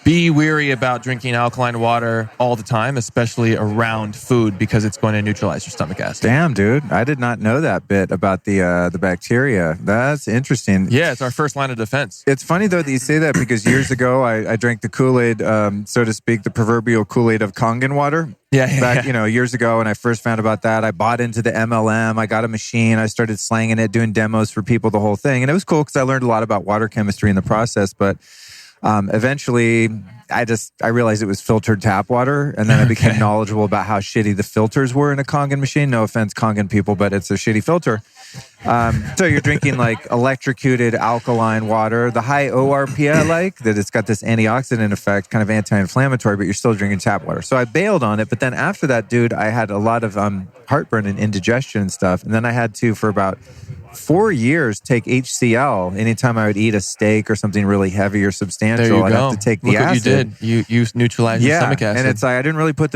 be wary about drinking alkaline water all the time, especially around food, because it's going to neutralize your stomach acid. Damn, dude. I did not know that bit about the bacteria. That's interesting. Yeah, it's our first line of defense. It's funny, though, that you say that, because years ago, I drank the Kool-Aid, so to speak, the proverbial Kool-Aid of Kangen water. Back, years ago when I first found about that, I bought into the MLM. I got a machine. I started slanging it, doing demos for people, the whole thing. And it was cool because I learned a lot about water chemistry in the process. But eventually, I realized it was filtered tap water, and then I became knowledgeable about how shitty the filters were in a Kangen machine. No offense, Kangen people, but it's a shitty filter. So you're drinking like electrocuted alkaline water. The high ORP I like, that it's got this antioxidant effect, kind of anti-inflammatory, but you're still drinking tap water. So I bailed on it, but then after that, dude, I had a lot of heartburn and indigestion and stuff, and then I had to, for about 4 years, take HCl anytime I would eat a steak or something really heavy or substantial. I'd have to take the acid. What you did. You neutralized your stomach acid. And it's like I didn't really put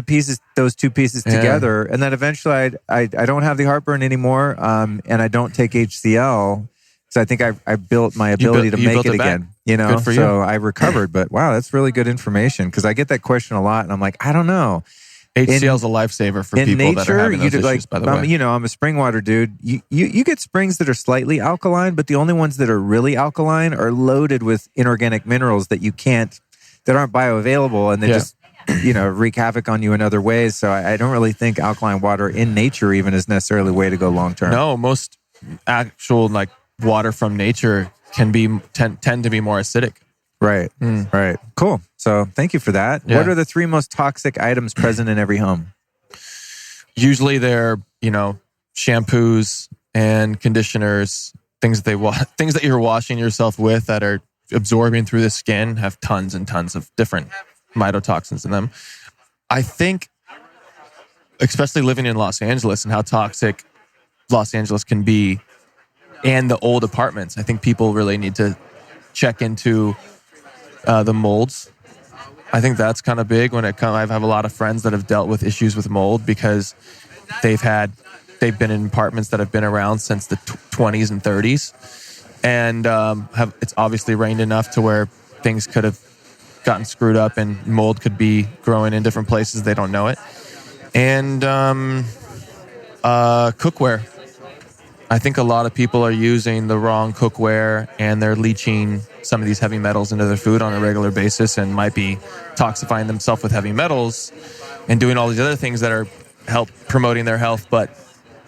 those two pieces together. And then eventually I don't have the heartburn anymore, and I don't take HCl. So I think I built my ability to make it again. Good for you. So I recovered. But wow, that's really good information, because I get that question a lot, and I'm like, I don't know. HCl is a lifesaver for people that are having those issues, by the way. I'm a spring water dude. You get springs that are slightly alkaline, but the only ones that are really alkaline are loaded with inorganic minerals that aren't bioavailable, and they just wreak havoc on you in other ways. So I don't really think alkaline water in nature even is necessarily the way to go long term. No, most actual water from nature can tend to be more acidic. Right. Right. Cool. So thank you for that. Yeah. What are the 3 most toxic items present in every home? Usually they're, shampoos and conditioners, things that you're washing yourself with that are absorbing through the skin, have tons and tons of different mycotoxins in them. I think, especially living in Los Angeles and how toxic Los Angeles can be, and the old apartments, I think people really need to check into the molds. I think that's kind of big when it comes. I have a lot of friends that have dealt with issues with mold because they've been in apartments that have been around since the 20s and 30s, and it's obviously rained enough to where things could have gotten screwed up and mold could be growing in different places. They don't know it. And cookware. I think a lot of people are using the wrong cookware, and they're leaching some of these heavy metals into their food on a regular basis, and might be toxifying themselves with heavy metals and doing all these other things that are promoting their health, but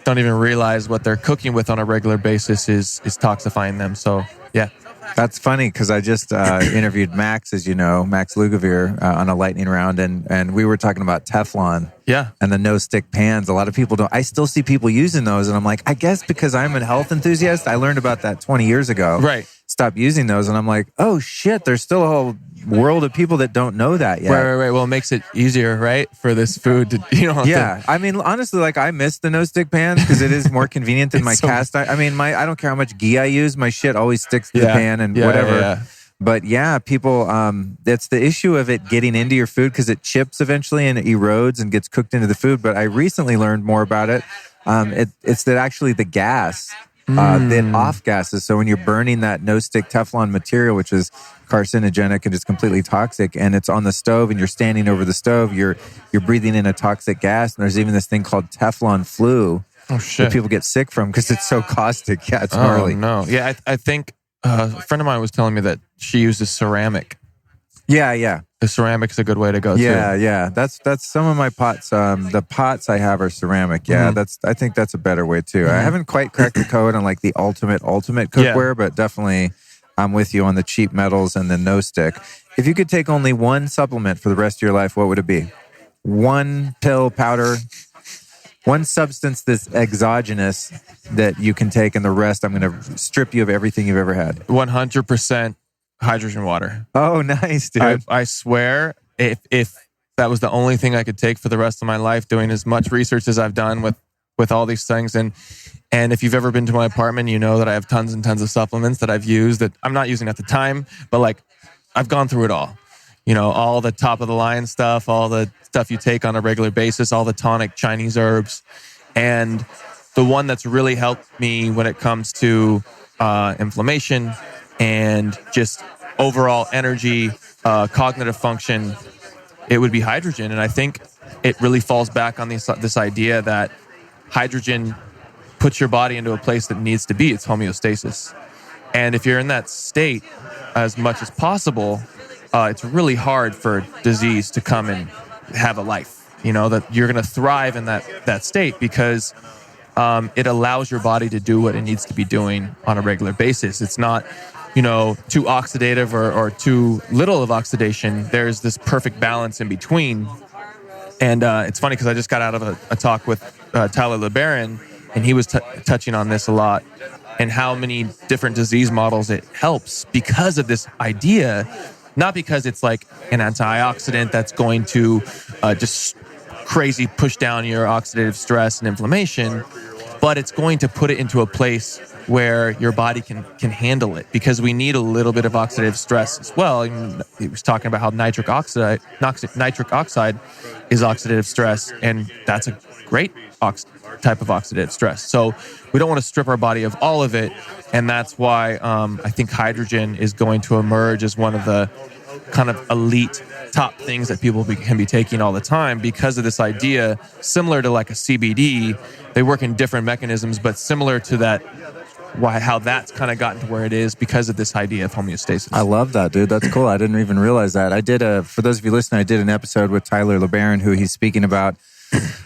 don't even realize what they're cooking with on a regular basis is toxifying them. So yeah. That's funny, because I just interviewed Max, as you know, Max Lugavere, on a lightning round, and we were talking about Teflon. Yeah. And the no-stick pans. A lot of people don't. I still see people using those, and I'm like, I guess because I'm a health enthusiast, I learned about that 20 years ago. Right. Stopped using those, and I'm like, oh shit, there's still a whole world of people that don't know that yet. Right. Well, it makes it easier, right, for this food to, I mean, honestly, I miss the no-stick pans because it is more convenient than my cast iron. I mean, I don't care how much ghee I use, my shit always sticks to the pan and whatever. Yeah. But yeah, people, that's the issue of it getting into your food, because it chips eventually and it erodes and gets cooked into the food. But I recently learned more about it. It's that actually the gas, the off gases. So when you're burning that no-stick Teflon material, which is carcinogenic and is completely toxic, and it's on the stove and you're standing over the stove, you're breathing in a toxic gas. And there's even this thing called Teflon flu. Oh shit! That people get sick from because it's so caustic. Yeah, it's gnarly. Oh no! Yeah, I think a friend of mine was telling me that she uses ceramic. Yeah. The ceramic's a good way to go too. Yeah. That's some of my pots. The pots I have are ceramic. Yeah, I think that's a better way too. I haven't quite cracked the code on like the ultimate cookware, but definitely I'm with you on the cheap metals and the no stick. If you could take only one supplement for the rest of your life, what would it be? One pill, powder, one substance that's exogenous that you can take, and the rest I'm going to strip you of everything you've ever had. 100% hydrogen water. Oh, nice, dude. I swear, if that was the only thing I could take for the rest of my life, doing as much research as I've done with all these things, and if you've ever been to my apartment, you know that I have tons and tons of supplements that I've used that I'm not using at the time, but like I've gone through it all. You know, all the top of the line stuff, all the stuff you take on a regular basis, all the tonic Chinese herbs. And the one that's really helped me when it comes to inflammation and just overall energy, cognitive function, it would be hydrogen. And I think it really falls back on this idea that hydrogen puts your body into a place that needs to be. It's homeostasis. And if you're in that state as much as possible, it's really hard for disease to come and have a life. You know, that you're going to thrive in that state because it allows your body to do what it needs to be doing on a regular basis. It's not, you know, too oxidative or too little of oxidation. There's this perfect balance in between. And it's funny because I just got out of a talk with Tyler LeBaron, and he was touching on this a lot, and how many different disease models it helps because of this idea. Not because it's like an antioxidant that's going to just crazy push down your oxidative stress and inflammation, but it's going to put it into a place where your body can handle it, because we need a little bit of oxidative stress as well. He was talking about how nitric oxide is oxidative stress, and that's a great type of oxidative stress. So we don't want to strip our body of all of it, and that's why I think hydrogen is going to emerge as one of the kind of elite top things that people can be taking all the time, because of this idea, similar to like a CBD. They work in different mechanisms, but similar to that, how that's kind of gotten to where it is because of this idea of homeostasis. I love that, dude. That's cool. I didn't even realize that. I did for those of you listening, I did an episode with Tyler LeBaron, who he's speaking about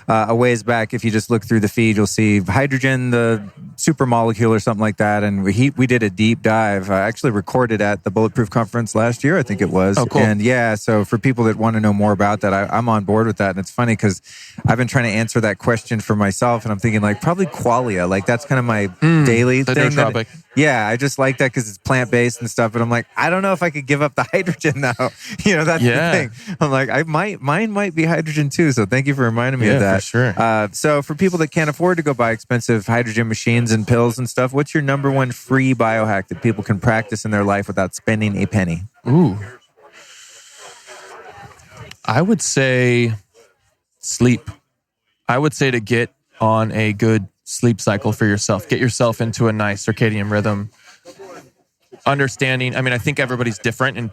a ways back. If you just look through the feed, you'll see hydrogen, the super molecule or something like that. And we did a deep dive. I actually recorded at the Bulletproof conference last year, I think it was. Oh, cool. And yeah, so for people that want to know more about that, I'm on board with that. And it's funny because I've been trying to answer that question for myself, and I'm thinking like probably qualia. Like that's kind of my daily thing. Yeah, I just like that because it's plant-based and stuff. But I'm like, I don't know if I could give up the hydrogen though. You know, that's the thing. I'm like, mine might be hydrogen too. So thank you for reminding me of that. For sure. So for people that can't afford to go buy expensive hydrogen machines and pills and stuff, what's your number one free biohack that people can practice in their life without spending a penny? Ooh. I would say sleep. I would say to get on a good sleep cycle for yourself. Get yourself into a nice circadian rhythm. Understanding, I mean, I think everybody's different, and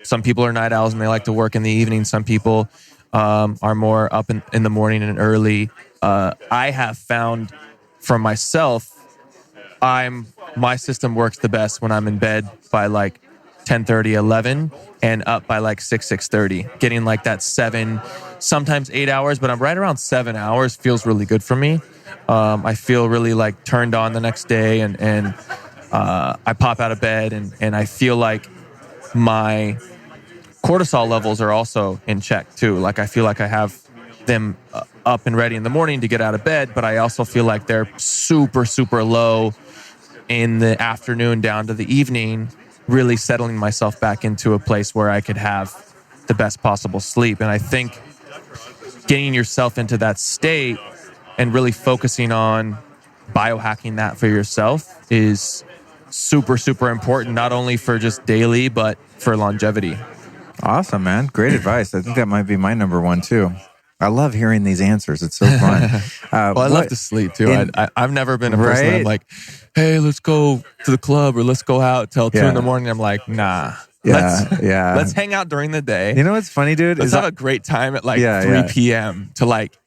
some people are night owls and they like to work in the evening. Some people are more up in the morning and early. I have found for myself, my system works the best when I'm in bed by like 10:30, 11, and up by like 6:30. Getting like that 7, sometimes 8 hours, but I'm right around 7 hours feels really good for me. I feel really like turned on the next day, and I pop out of bed, and I feel like my cortisol levels are also in check too. Like I feel like I have them up and ready in the morning to get out of bed, but I also feel like they're super, super low in the afternoon down to the evening, really settling myself back into a place where I could have the best possible sleep. And I think getting yourself into that state and really focusing on biohacking that for yourself is super, super important, not only for just daily, but for longevity. Awesome, man. Great advice. I think that might be my number one too. I love hearing these answers. It's so fun. Well, I love to sleep too. I've never been a person that's like, hey, let's go to the club or let's go out till 2 in the morning. I'm like, nah. Let's hang out during the day. You know what's funny, dude? Let's have a great time at like 3 p.m. to like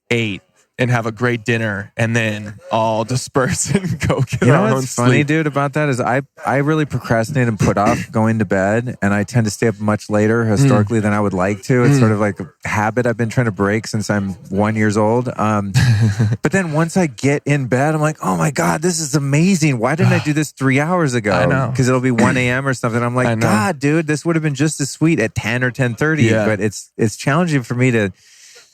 8. and have a great dinner and then all disperse and go get You know our own what's funny, sleep. dude, about that is I really procrastinate and put off going to bed, and I tend to stay up much later historically than I would like to. It's sort of like a habit I've been trying to break since I'm 1 year old. But then once I get in bed, I'm like, oh my God, this is amazing. Why didn't I do this 3 hours ago? I know. Because it'll be 1 a.m. or something. I'm like, God, dude, this would have been just as sweet at 10 or 10:30. Yeah. But it's challenging for me to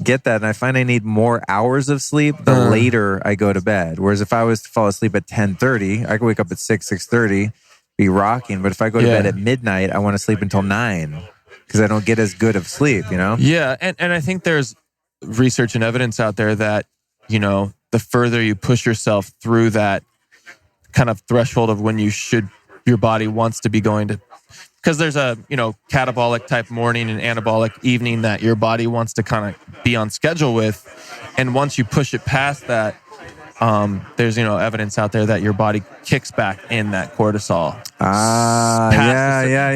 get that, and I find I need more hours of sleep the later I go to bed. Whereas if I was to fall asleep at 10:30, I could wake up at 6:30, be rocking. But if I go to bed at midnight, I want to sleep until 9 because I don't get as good of sleep, you know? Yeah, and I think there's research and evidence out there that, you know, the further you push yourself through that kind of threshold of when your body wants to be going to, because there's a, you know, catabolic type morning and anabolic evening that your body wants to kind of be on schedule with. And once you push it past that, there's, you know, evidence out there that your body kicks back in that cortisol.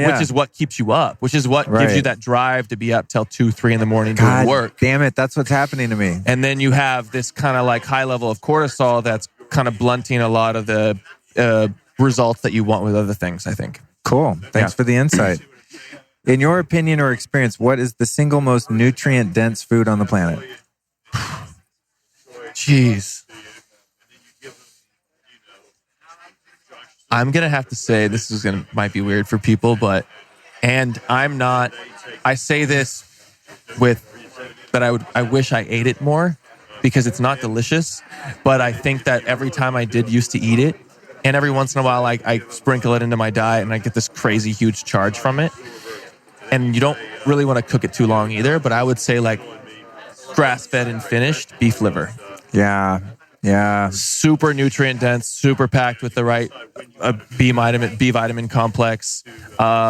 Which is what keeps you up, which is what gives you that drive to be up till 2, 3 in the morning doing work. Damn it, that's what's happening to me. And then you have this kind of like high level of cortisol that's kind of blunting a lot of the results that you want with other things, I think. Cool. Thanks for the insight. In your opinion or experience, what is the single most nutrient-dense food on the planet? Jeez. I'm going to have to say, might be weird for people, I say this I wish I ate it more because it's not delicious, but I think that every time I did used to eat it, and every once in a while, I sprinkle it into my diet and I get this crazy huge charge from it. And you don't really want to cook it too long either, but I would say like grass-fed and finished beef liver. Yeah. Super nutrient dense, super packed with the right B vitamin complex,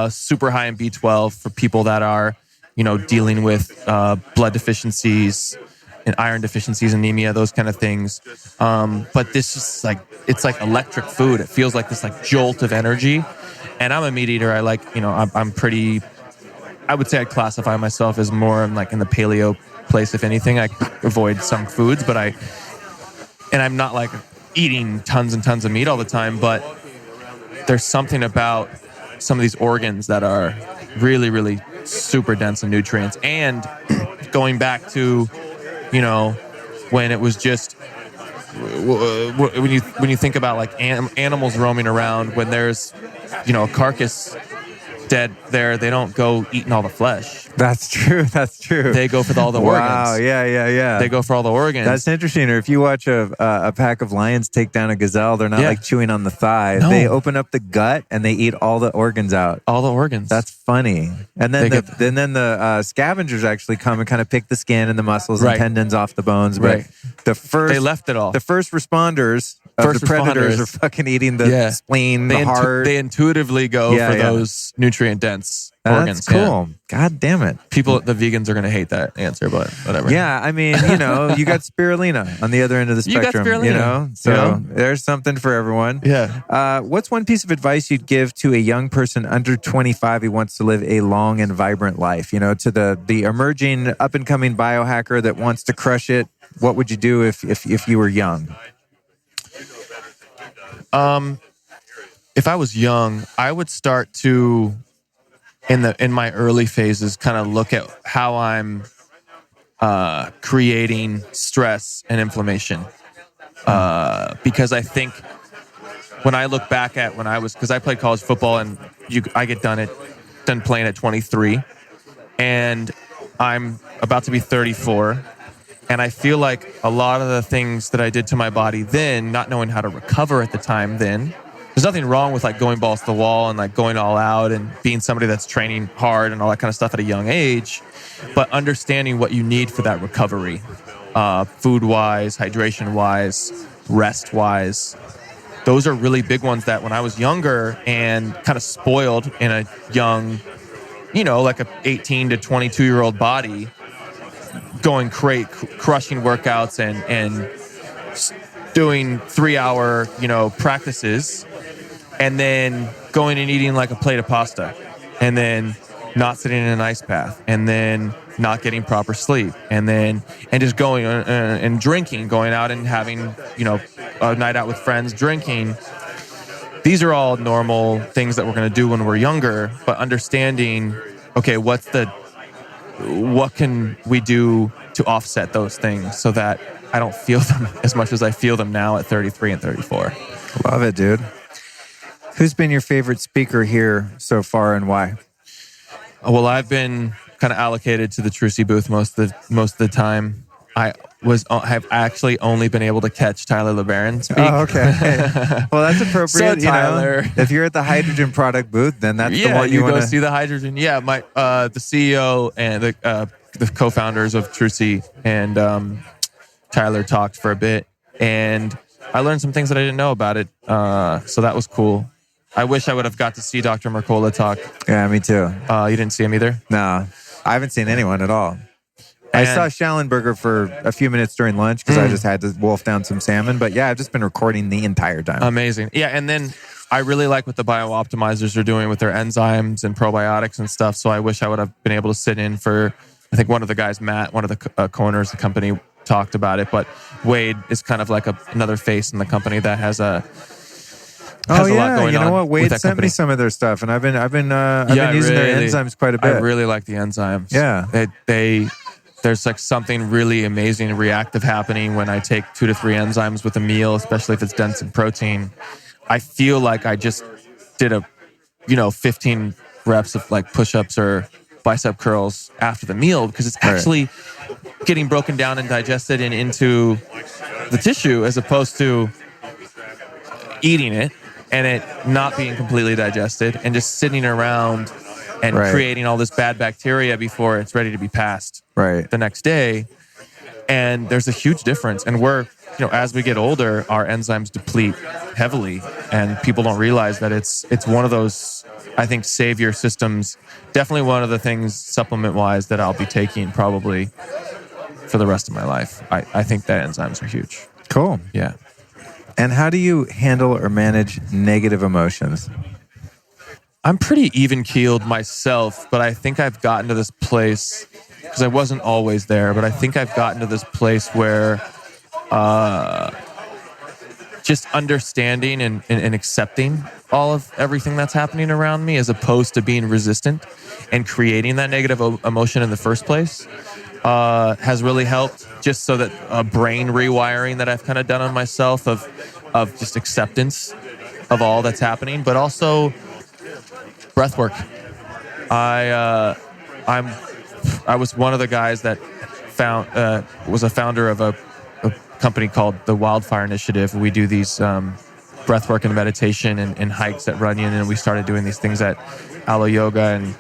super high in B12 for people that are, you know, dealing with blood deficiencies and iron deficiencies, anemia, those kind of things. But this is like, it's like electric food. It feels like this like jolt of energy. And I'm a meat eater. I like, you know, I would say I'd classify myself as more like in the paleo place. If anything, I avoid some foods, and I'm not like eating tons and tons of meat all the time, but there's something about some of these organs that are really, really super dense in nutrients. And going back to, you know, when it was just, when you think about like animals roaming around, when there's, you know, a carcass dead there, they don't go eating all the flesh. That's true. They go for all the organs. Wow, yeah. They go for all the organs. That's interesting. Or if you watch a pack of lions take down a gazelle, they're not like chewing on the thigh. No. They open up the gut and they eat all the organs out. All the organs. That's funny. And then the scavengers actually come and kind of pick the skin and the muscles and tendons off the bones. But they left it all. The first responders of the predators are fucking eating the spleen, the heart. They intuitively go for those nutrient dense organs. That's cool. God damn it. The vegans are going to hate that answer, but whatever. Yeah, I mean, you know, you got spirulina on the other end of the spectrum. You know, so there's something for everyone. Yeah. What's one piece of advice you'd give to a young person under 25 who wants to live a long and vibrant life? You know, to the emerging, up and coming biohacker that wants to crush it. What would you do if you were young? If I was young, I would start to, in my early phases, kind of look at how I'm creating stress and inflammation. Because I think when I look back at because I played college football and I get done playing at 23, and I'm about to be 34. And I feel like a lot of the things that I did to my body then, not knowing how to recover at the time then, there's nothing wrong with like going balls to the wall and like going all out and being somebody that's training hard and all that kind of stuff at a young age, but understanding what you need for that recovery, food-wise, hydration-wise, rest-wise. Those are really big ones that when I was younger and kind of spoiled in a young, you know, like a 18 to 22-year-old body, going crushing workouts and doing 3-hour, you know, practices, and then going and eating like a plate of pasta, and then not sitting in an ice bath, and then not getting proper sleep, and just going and drinking, going out and having, a night out with friends, drinking. These are all normal things that we're going to do when we're younger, but understanding, okay, what can we do to offset those things so that I don't feel them as much as I feel them now at 33 and 34. Love it, dude. Who's been your favorite speaker here so far, and why? Well, I've been kind of allocated to the Trucy booth most of the time. Have actually only been able to catch Tyler LeBaron speak. Oh, okay. Well, that's appropriate. So Tyler, if you're at the hydrogen product booth, then that's the one you want to see the hydrogen. Yeah, the CEO and the co-founders of Trucy and Tyler talked for a bit, and I learned some things that I didn't know about it. So that was cool. I wish I would have got to see Dr. Mercola talk. Yeah, me too. You didn't see him either? No, I haven't seen anyone at all. I saw Schallenberger for a few minutes during lunch because I just had to wolf down some salmon. But yeah, I've just been recording the entire time. Amazing. Yeah, and then I really like what the bio-optimizers are doing with their enzymes and probiotics and stuff. So I wish I would have been able to sit in for, I think one of the guys, Matt, one of the co-owners of the company, talked about it. But Wade is kind of like another face in the company that has a lot going on. You know what? Wade sent company. me some of their stuff, and I've been using their enzymes quite a bit. I really like the enzymes. Yeah, there's like something really amazing and reactive happening when I take 2 to 3 enzymes with a meal, especially if it's dense in protein. I feel like I just did 15 reps of like push-ups or bicep curls after the meal, because it's actually getting broken down and digested and into the tissue, as opposed to eating it and it not being completely digested and just sitting around and creating all this bad bacteria before it's ready to be passed the next day. And there's a huge difference. And we're, as we get older, our enzymes deplete heavily, and people don't realize that it's one of those, I think, savior systems. Definitely one of the things supplement-wise that I'll be taking probably for the rest of my life. I think that enzymes are huge. Cool. Yeah. And how do you handle or manage negative emotions? I'm pretty even-keeled myself, but I think I've gotten to this place, because I wasn't always there, but I think I've gotten to this place where just understanding and accepting all of everything that's happening around me, as opposed to being resistant and creating that negative emotion in the first place, has really helped. Just so that brain rewiring that I've kind of done on myself of just acceptance of all that's happening, but also breath work. I was one of the guys that was a founder of a company called the Wildfire Initiative. We do these breath work and meditation and hikes at Runyon, and we started doing these things at Alo Yoga. And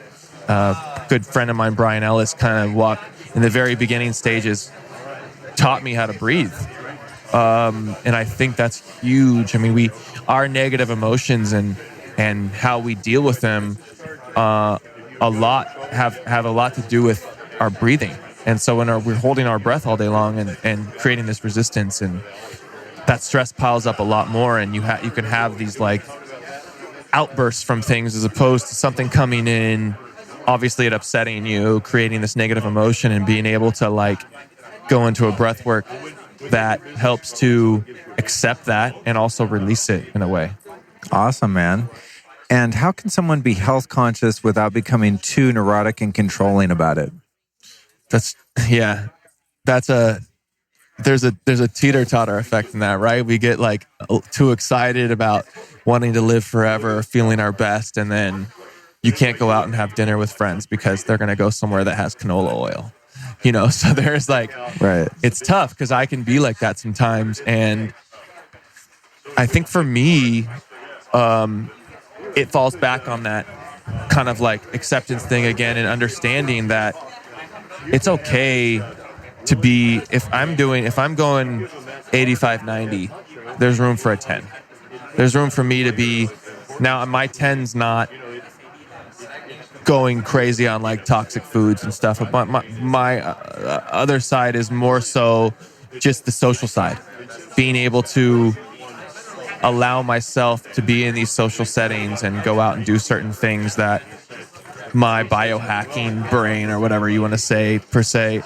a good friend of mine, Brian Ellis, kind of walked in the very beginning stages, taught me how to breathe. And I think that's huge. I mean, our negative emotions and how we deal with them have a lot to do with our breathing. And so when we're holding our breath all day long and creating this resistance, and that stress piles up a lot more, and you can have these like outbursts from things, as opposed to something coming in, obviously it upsetting you, creating this negative emotion, and being able to like go into a breath work that helps to accept that and also release it in a way. Awesome, man. And how can someone be health conscious without becoming too neurotic and controlling about it? There's a teeter-totter effect in that, right? We get like too excited about wanting to live forever or feeling our best, and then you can't go out and have dinner with friends because they're going to go somewhere that has canola oil. So there's like, it's tough, because I can be like that sometimes. And I think for me, it falls back on that kind of like acceptance thing again, and understanding that it's okay to be, if I'm going 85, 90, there's room for a 10. There's room for me to be, now my 10's not going crazy on like toxic foods and stuff. But my other side is more so just the social side, being able to allow myself to be in these social settings and go out and do certain things that my biohacking brain or whatever you want to say per se,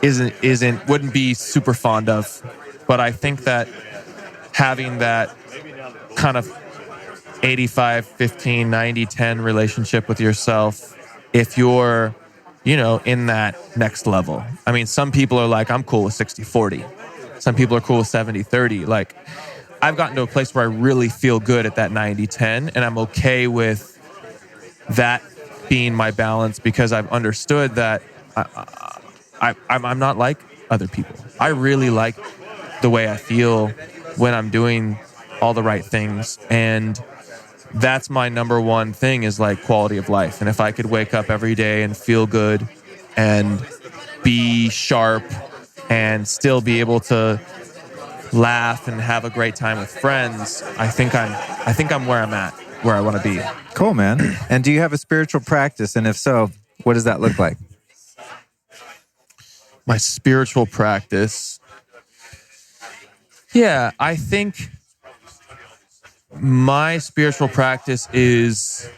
wouldn't be super fond of. But I think that having that kind of 85, 15, 90, 10 relationship with yourself, if you're, in that next level. I mean, some people are like, I'm cool with 60-40. Some people are cool with 70-30. Like, I've gotten to a place where I really feel good at that 90-10, and I'm okay with that being my balance because I've understood that I'm not like other people. I really like the way I feel when I'm doing all the right things. And that's my number one thing is like quality of life. And if I could wake up every day and feel good and be sharp and still be able to laugh and have a great time with friends, I think I'm where I'm at, where I want to be. Cool, man. And do you have a spiritual practice? And if so, what does that look like? My spiritual practice. Yeah, I think my spiritual practice is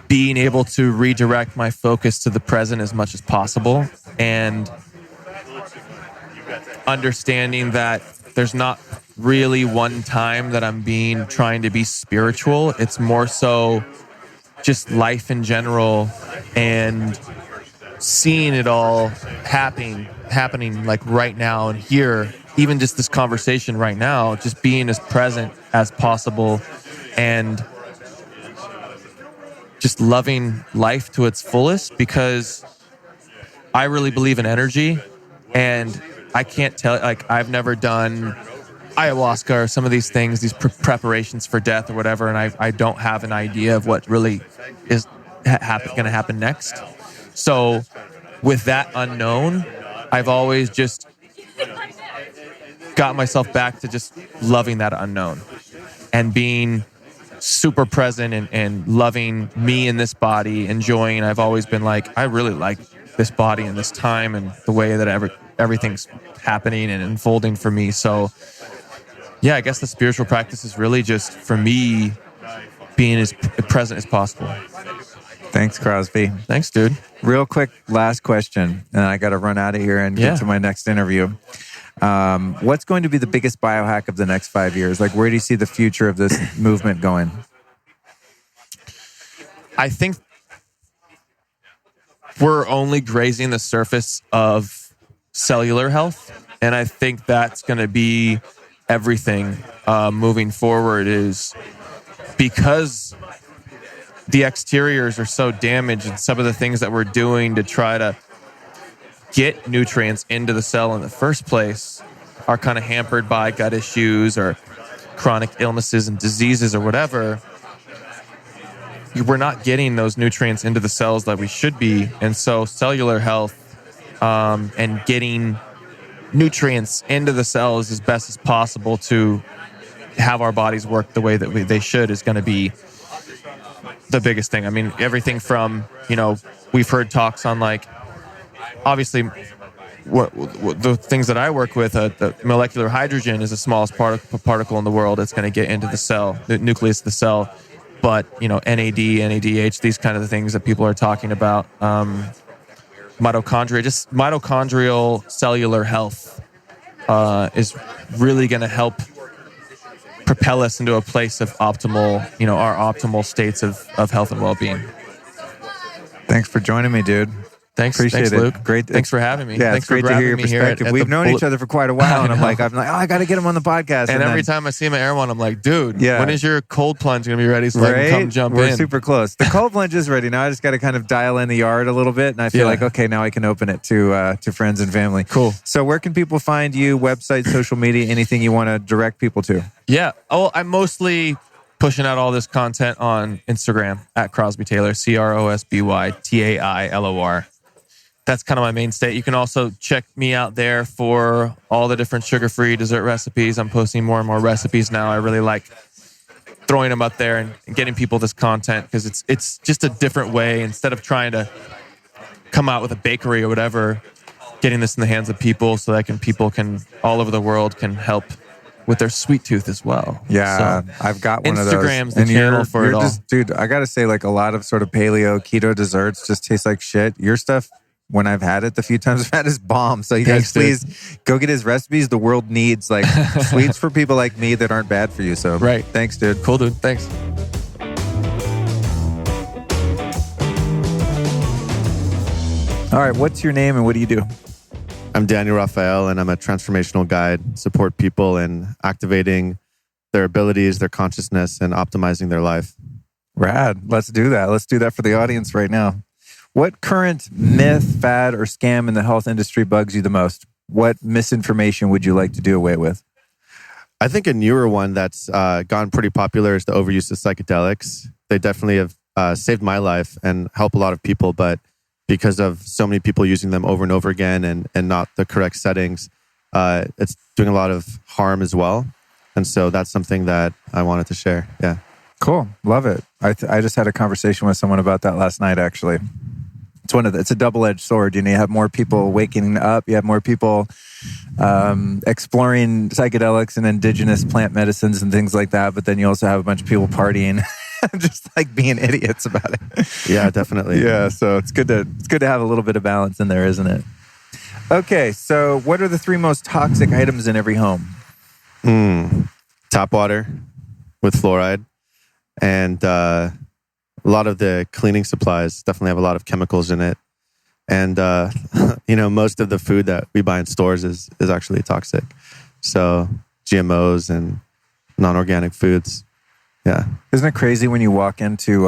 being able to redirect my focus to the present as much as possible and understanding that there's not really one time that I'm trying to be spiritual. It's more so just life in general and seeing it all happening like right now and here. Even just this conversation right now, just being as present as possible and just loving life to its fullest, because I really believe in energy, and I can't tell, like, I've never done ayahuasca or some of these things, these preparations for death or whatever, and I don't have an idea of what really is going to happen next. So with that unknown, I've always just got myself back to just loving that unknown and being super present and loving me in this body, enjoying. I've always been like, I really like this body and this time and the way that everything's happening and unfolding for me. So yeah, I guess the spiritual practice is really just for me being as present as possible. Thanks, Crosby. Thanks, dude. Real quick, last question, and I got to run out of here and get to my next interview. What's going to be the biggest biohack of the next 5 years? Like, where do you see the future of this movement going? I think we're only grazing the surface of cellular health, and I think that's going to be everything moving forward, is because the exteriors are so damaged and some of the things that we're doing to try to get nutrients into the cell in the first place are kind of hampered by gut issues or chronic illnesses and diseases or whatever. We're not getting those nutrients into the cells that we should be. And so cellular health and getting nutrients into the cells as best as possible to have our bodies work the way that they should is going to be the biggest thing. I mean, everything from, we've heard talks on, like, obviously what the things that I work with, the molecular hydrogen is the smallest particle in the world. It's going to get into the cell, the nucleus of the cell. But, NAD, NADH, these kind of the things that people are talking about, mitochondria, just mitochondrial cellular health is really going to help propel us into a place of optimal, our optimal states of health and well-being. Thanks for joining me, dude. Thanks, Appreciate it, Luke. Great. Thanks for having me. Yeah, Thanks it's great for to hear your me here perspective. We've known each other for quite a while, and I'm like, oh, I got to get him on the podcast. And every time I see him at Air One, I'm like, dude, when is your cold plunge going to be ready so I can come jump in? We're super close. The cold plunge is ready. Now I just got to kind of dial in the yard a little bit, and I feel like, okay, now I can open it to friends and family. Cool. So where can people find you? Website, social media, anything you want to direct people to? Yeah. Oh, I'm mostly pushing out all this content on Instagram at Crosby Taylor, CrosbyTaylor. That's kind of my mainstay. You can also check me out there for all the different sugar-free dessert recipes. I'm posting more and more recipes now. I really like throwing them up there and getting people this content because it's just a different way. Instead of trying to come out with a bakery or whatever, getting this in the hands of people so that people can all over the world can help with their sweet tooth as well. Yeah, So, I've got one of those. Instagram's the channel for it all. Just, dude, I got to say, like a lot of sort of paleo, keto desserts just taste like shit. Your stuff, when I've had it, the few times I've had, is bomb. So you guys, please go get his recipes. The world needs like sweets for people like me that aren't bad for you. So right. Thanks, dude. Cool, dude. Thanks. All right, what's your name and what do you do? I'm Daniel Raphael, and I'm a transformational guide. Support people in activating their abilities, their consciousness, and optimizing their life. Rad. Let's do that. Let's do that for the audience right now. What current myth, fad, or scam in the health industry bugs you the most? What misinformation would you like to do away with? I think a newer one that's gone pretty popular is the overuse of psychedelics. They definitely have saved my life and help a lot of people, but because of so many people using them over and over again and not the correct settings, it's doing a lot of harm as well. And so that's something that I wanted to share. Yeah. Cool. Love it. I just had a conversation with someone about that last night, actually. It's a double-edged sword. You know, you have more people waking up, you have more people exploring psychedelics and indigenous plant medicines and things like that. But then you also have a bunch of people partying, just like being idiots about it. Yeah, definitely. Yeah, so it's good to have a little bit of balance in there, isn't it? Okay, so what are the 3 most toxic items in every home? Tap water with fluoride, and a lot of the cleaning supplies definitely have a lot of chemicals in it. And, most of the food that we buy in stores is actually toxic. So GMOs and non-organic foods. Yeah. Isn't it crazy when you walk into,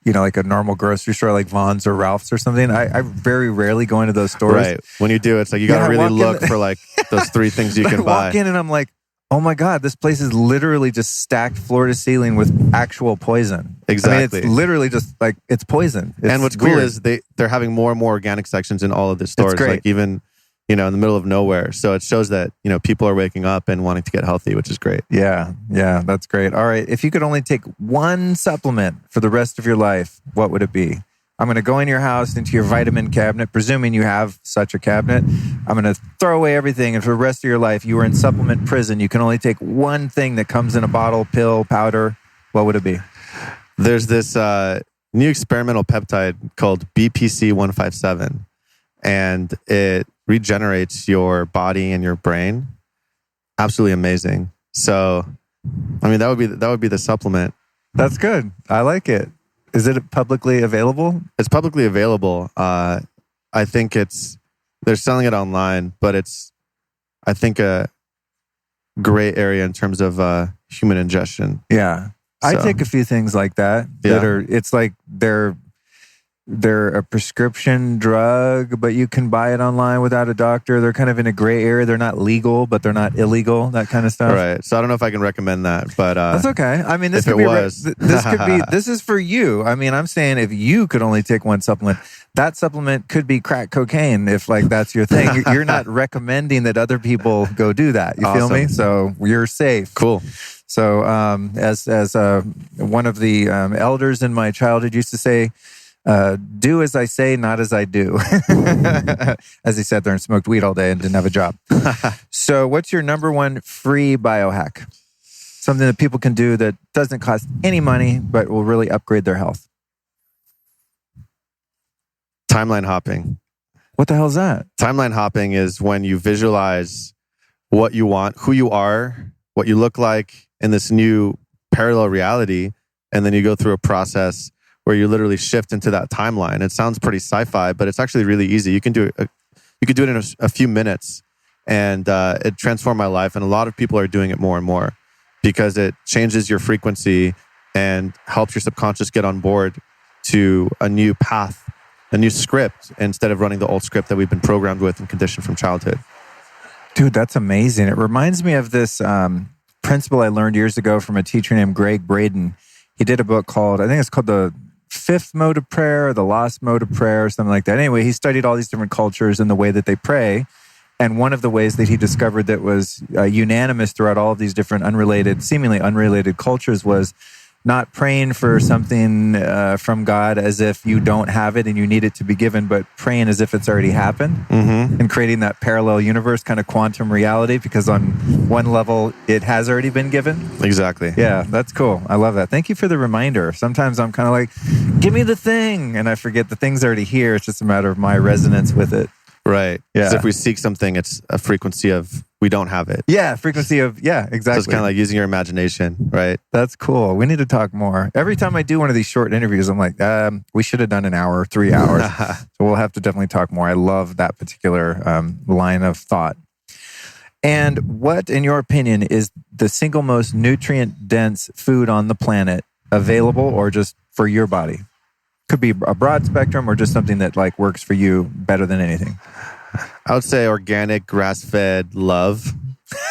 like a normal grocery store like Vons or Ralph's or something? I very rarely go into those stores. Right. When you do, it's like you got to really look for like those 3 things you can buy. I walk in and I'm like, oh my God, this place is literally just stacked floor to ceiling with actual poison. Exactly. I mean, it's literally just like, it's poison. And what's cool is they're having more and more organic sections in all of the stores. It's great. Like even, in the middle of nowhere. So it shows that, people are waking up and wanting to get healthy, which is great. Yeah, that's great. All right. If you could only take one supplement for the rest of your life, what would it be? I'm going to go in your house into your vitamin cabinet, presuming you have such a cabinet. I'm going to throw away everything. And for the rest of your life, you were in supplement prison. You can only take one thing that comes in a bottle, pill, powder. What would it be? There's this new experimental peptide called BPC-157, and it regenerates your body and your brain. Absolutely amazing. So, that would be the supplement. That's good. I like it. Is it publicly available? It's publicly available. I think they're selling it online, but it's, I think, a gray area in terms of human ingestion. Yeah. I take a few things like that it's like they're a prescription drug, but you can buy it online without a doctor. They're kind of in a gray area. They're not legal, but they're not illegal, that kind of stuff. Right. So I don't know if I can recommend that, but that's okay. I mean, this is for you. I mean, I'm saying if you could only take one supplement, that supplement could be crack cocaine if that's your thing. You're not recommending that other people go do that. You feel me? So you're safe. Cool. So as one of the elders in my childhood used to say, do as I say, not as I do. As he sat there and smoked weed all day and didn't have a job. So what's your number one free biohack? Something that people can do that doesn't cost any money, but will really upgrade their health. Timeline hopping. What the hell is that? Timeline hopping is when you visualize what you want, who you are, what you look like in this new parallel reality, and then you go through a process where you literally shift into that timeline. It sounds pretty sci-fi, but it's actually really easy. You can do it. You could do it in a few minutes, and it transformed my life. And a lot of people are doing it more and more because it changes your frequency and helps your subconscious get on board to a new path, a new script, instead of running the old script that we've been programmed with and conditioned from childhood. Dude, that's amazing. It reminds me of this principle I learned years ago from a teacher named Greg Braden. He did a book called, I think it's called The Fifth Mode of Prayer, or The Lost Mode of Prayer, or something like that. Anyway, he studied all these different cultures and the way that they pray. And one of the ways that he discovered that was unanimous throughout all of these different seemingly unrelated cultures was not praying for something from God as if you don't have it and you need it to be given, but praying as if it's already happened, and creating that parallel universe, kind of quantum reality, because on one level it has already been given. Exactly. Yeah, that's cool. I love that. Thank you for the reminder. Sometimes I'm kind of like, give me the thing, and I forget the thing's already here. It's just a matter of my resonance with it. Right. Yeah. Because if we seek something, it's a frequency of we don't have it. Yeah, frequency of, yeah, exactly. So it's kind of like using your imagination, right? That's cool. We need to talk more. Every time I do one of these short interviews, I'm like, we should have done an hour or 3 hours. So we'll have to definitely talk more. I love that particular line of thought. And what, in your opinion, is the single most nutrient-dense food on the planet available or just for your body? Could be a broad spectrum or just something that like works for you better than anything. I would say organic, grass-fed love.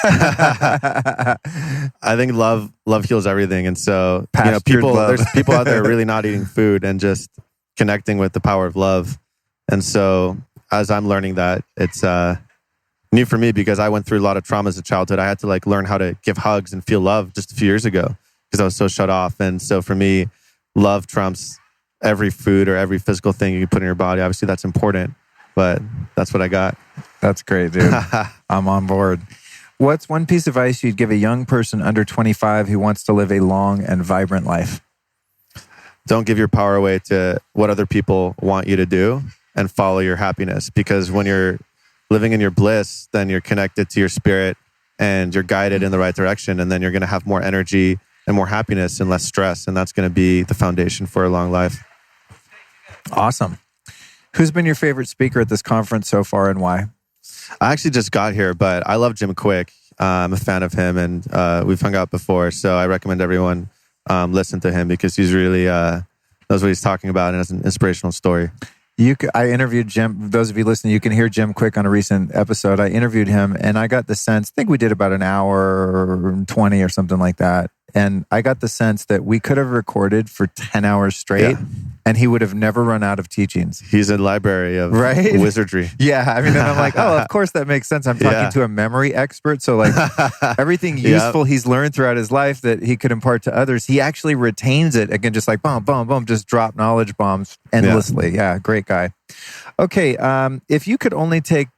I think love heals everything. And so, there's people out there really not eating food and just connecting with the power of love. And so as I'm learning that, it's new for me because I went through a lot of trauma as a childhood. I had to like learn how to give hugs and feel love just a few years ago because I was so shut off. And so for me, love trumps every food or every physical thing you can put in your body. Obviously that's important, but that's what I got. That's great, dude. I'm on board. What's one piece of advice you'd give a young person under 25 who wants to live a long and vibrant life? Don't give your power away to what other people want you to do and follow your happiness. Because when you're living in your bliss, then you're connected to your spirit and you're guided in the right direction. And then you're going to have more energy and more happiness and less stress. And that's going to be the foundation for a long life. Awesome. Who's been your favorite speaker at this conference so far and why? I actually just got here, but I love Jim Quick. I'm a fan of him and we've hung out before. So I recommend everyone listen to him because he's really knows what he's talking about and has an inspirational story. I interviewed Jim. Those of you listening, you can hear Jim Quick on a recent episode. I interviewed him and I got the sense, I think we did about an hour 20 or something like that. And I got the sense that we could have recorded for 10 hours straight and he would have never run out of teachings. He's a library of wizardry. Yeah. I mean, and I'm like, oh, of course that makes sense. I'm talking to a memory expert. So like everything useful he's learned throughout his life that he could impart to others, he actually retains it. Again, just like boom, boom, boom, just drop knowledge bombs endlessly. Yeah, great guy. Okay. If you could only take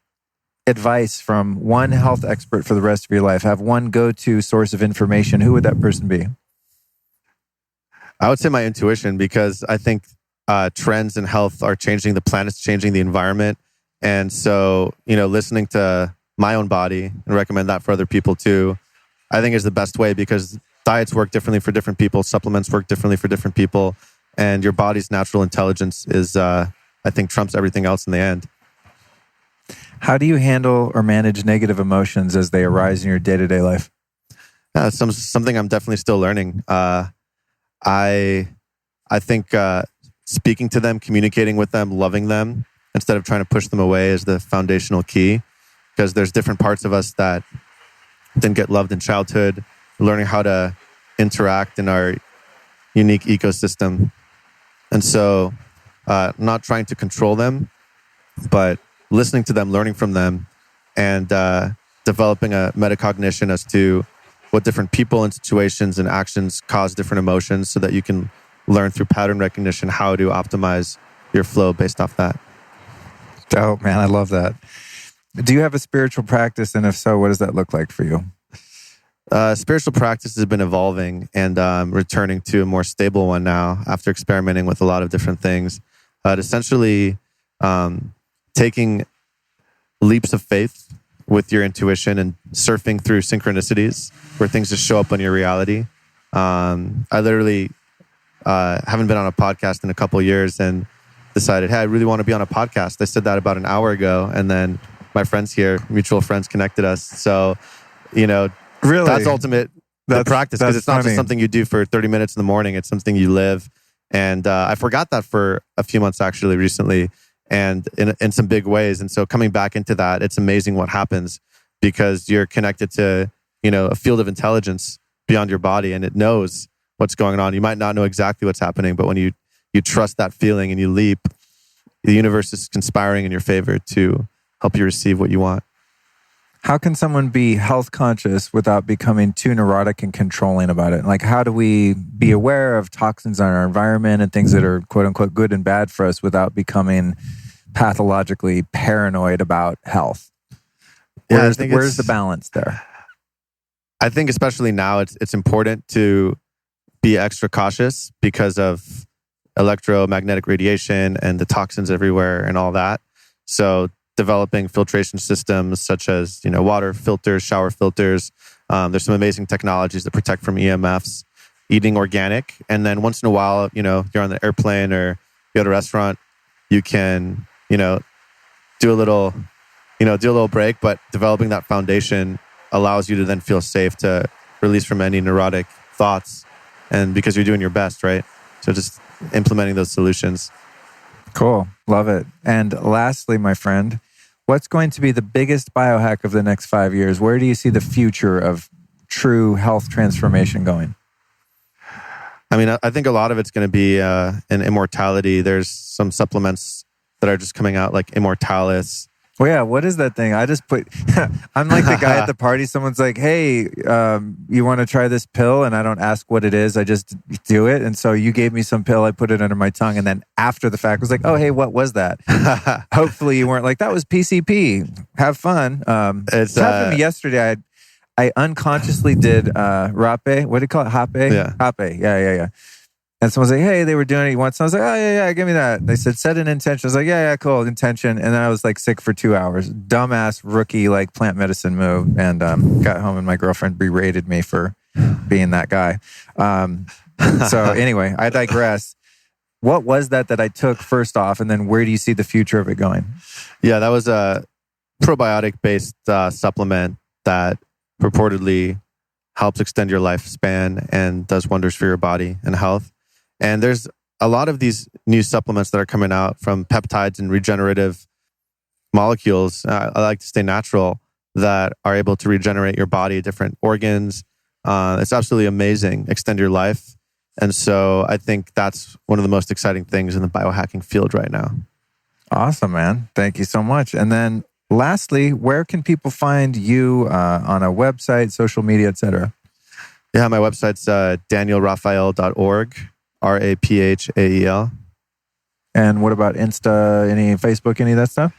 advice from one health expert for the rest of your life, have one go-to source of information, who would that person be? I would say my intuition because I think trends in health are changing. The planet's changing, the environment. And so, listening to my own body and recommend that for other people too, I think is the best way because diets work differently for different people. Supplements work differently for different people. And your body's natural intelligence is, I think, trumps everything else in the end. How do you handle or manage negative emotions as they arise in your day-to-day life? Something I'm definitely still learning. I think speaking to them, communicating with them, loving them, instead of trying to push them away is the foundational key. Because there's different parts of us that didn't get loved in childhood, learning how to interact in our unique ecosystem. And so not trying to control them, but listening to them, learning from them, and developing a metacognition as to what different people and situations and actions cause different emotions so that you can learn through pattern recognition how to optimize your flow based off that. Dope, man. I love that. Do you have a spiritual practice? And if so, what does that look like for you? Spiritual practice has been evolving and returning to a more stable one now after experimenting with a lot of different things. Essentially, taking leaps of faith with your intuition and surfing through synchronicities where things just show up on your reality. I literally haven't been on a podcast in a couple of years and decided, hey, I really want to be on a podcast. I said that about an hour ago. And then my friends here, mutual friends, connected us. So, really, that's ultimate the practice because it's not just something you do for 30 minutes in the morning. It's something you live. And I forgot that for a few months actually recently. And in some big ways. And so coming back into that, it's amazing what happens because you're connected to, a field of intelligence beyond your body and it knows what's going on. You might not know exactly what's happening, but when you trust that feeling and you leap, the universe is conspiring in your favor to help you receive what you want. How can someone be health conscious without becoming too neurotic and controlling about it? Like, how do we be aware of toxins in our environment and things that are quote unquote good and bad for us without becoming pathologically paranoid about health? Where's the balance there? I think especially now it's important to be extra cautious because of electromagnetic radiation and the toxins everywhere and all that. So developing filtration systems such as, water filters, shower filters. There's some amazing technologies that protect from EMFs, eating organic. And then once in a while, you're on the airplane or you're at a restaurant, you can, do a little break, but developing that foundation allows you to then feel safe to release from any neurotic thoughts. And because you're doing your best, right? So just implementing those solutions. Cool. Love it. And lastly, my friend, what's going to be the biggest biohack of the next 5 years? Where do you see the future of true health transformation going? I mean, I think a lot of it's going to be in immortality. There's some supplements that are just coming out like Immortalis. Well, yeah, what is that thing? I just put, I'm like the guy at the party. Someone's like, hey, you want to try this pill? And I don't ask what it is. I just do it. And so you gave me some pill. I put it under my tongue. And then after the fact, was like, oh, hey, what was that? Hopefully you weren't like, that was PCP. Have fun. It happened to me yesterday. I unconsciously did rape. What do you call it? Hape? Yeah. Hape. Yeah. And someone's like, hey, they were doing it once. And I was like, oh, yeah, give me that. They said, set an intention. I was like, yeah, cool, intention. And then I was like sick for 2 hours. Dumbass rookie, like plant medicine move. And got home and my girlfriend berated me for being that guy. So anyway, I digress. What was that I took first off? And then where do you see the future of it going? Yeah, that was a probiotic-based supplement that purportedly helps extend your lifespan and does wonders for your body and health. And there's a lot of these new supplements that are coming out from peptides and regenerative molecules. I like to stay natural that are able to regenerate your body, different organs. It's absolutely amazing. Extend your life. And so I think that's one of the most exciting things in the biohacking field right now. Awesome, man. Thank you so much. And then lastly, where can people find you on a website, social media, etc.? Yeah, my website's danielraphael.org, RAPHAEL. And what about Insta, any Facebook, any of that stuff?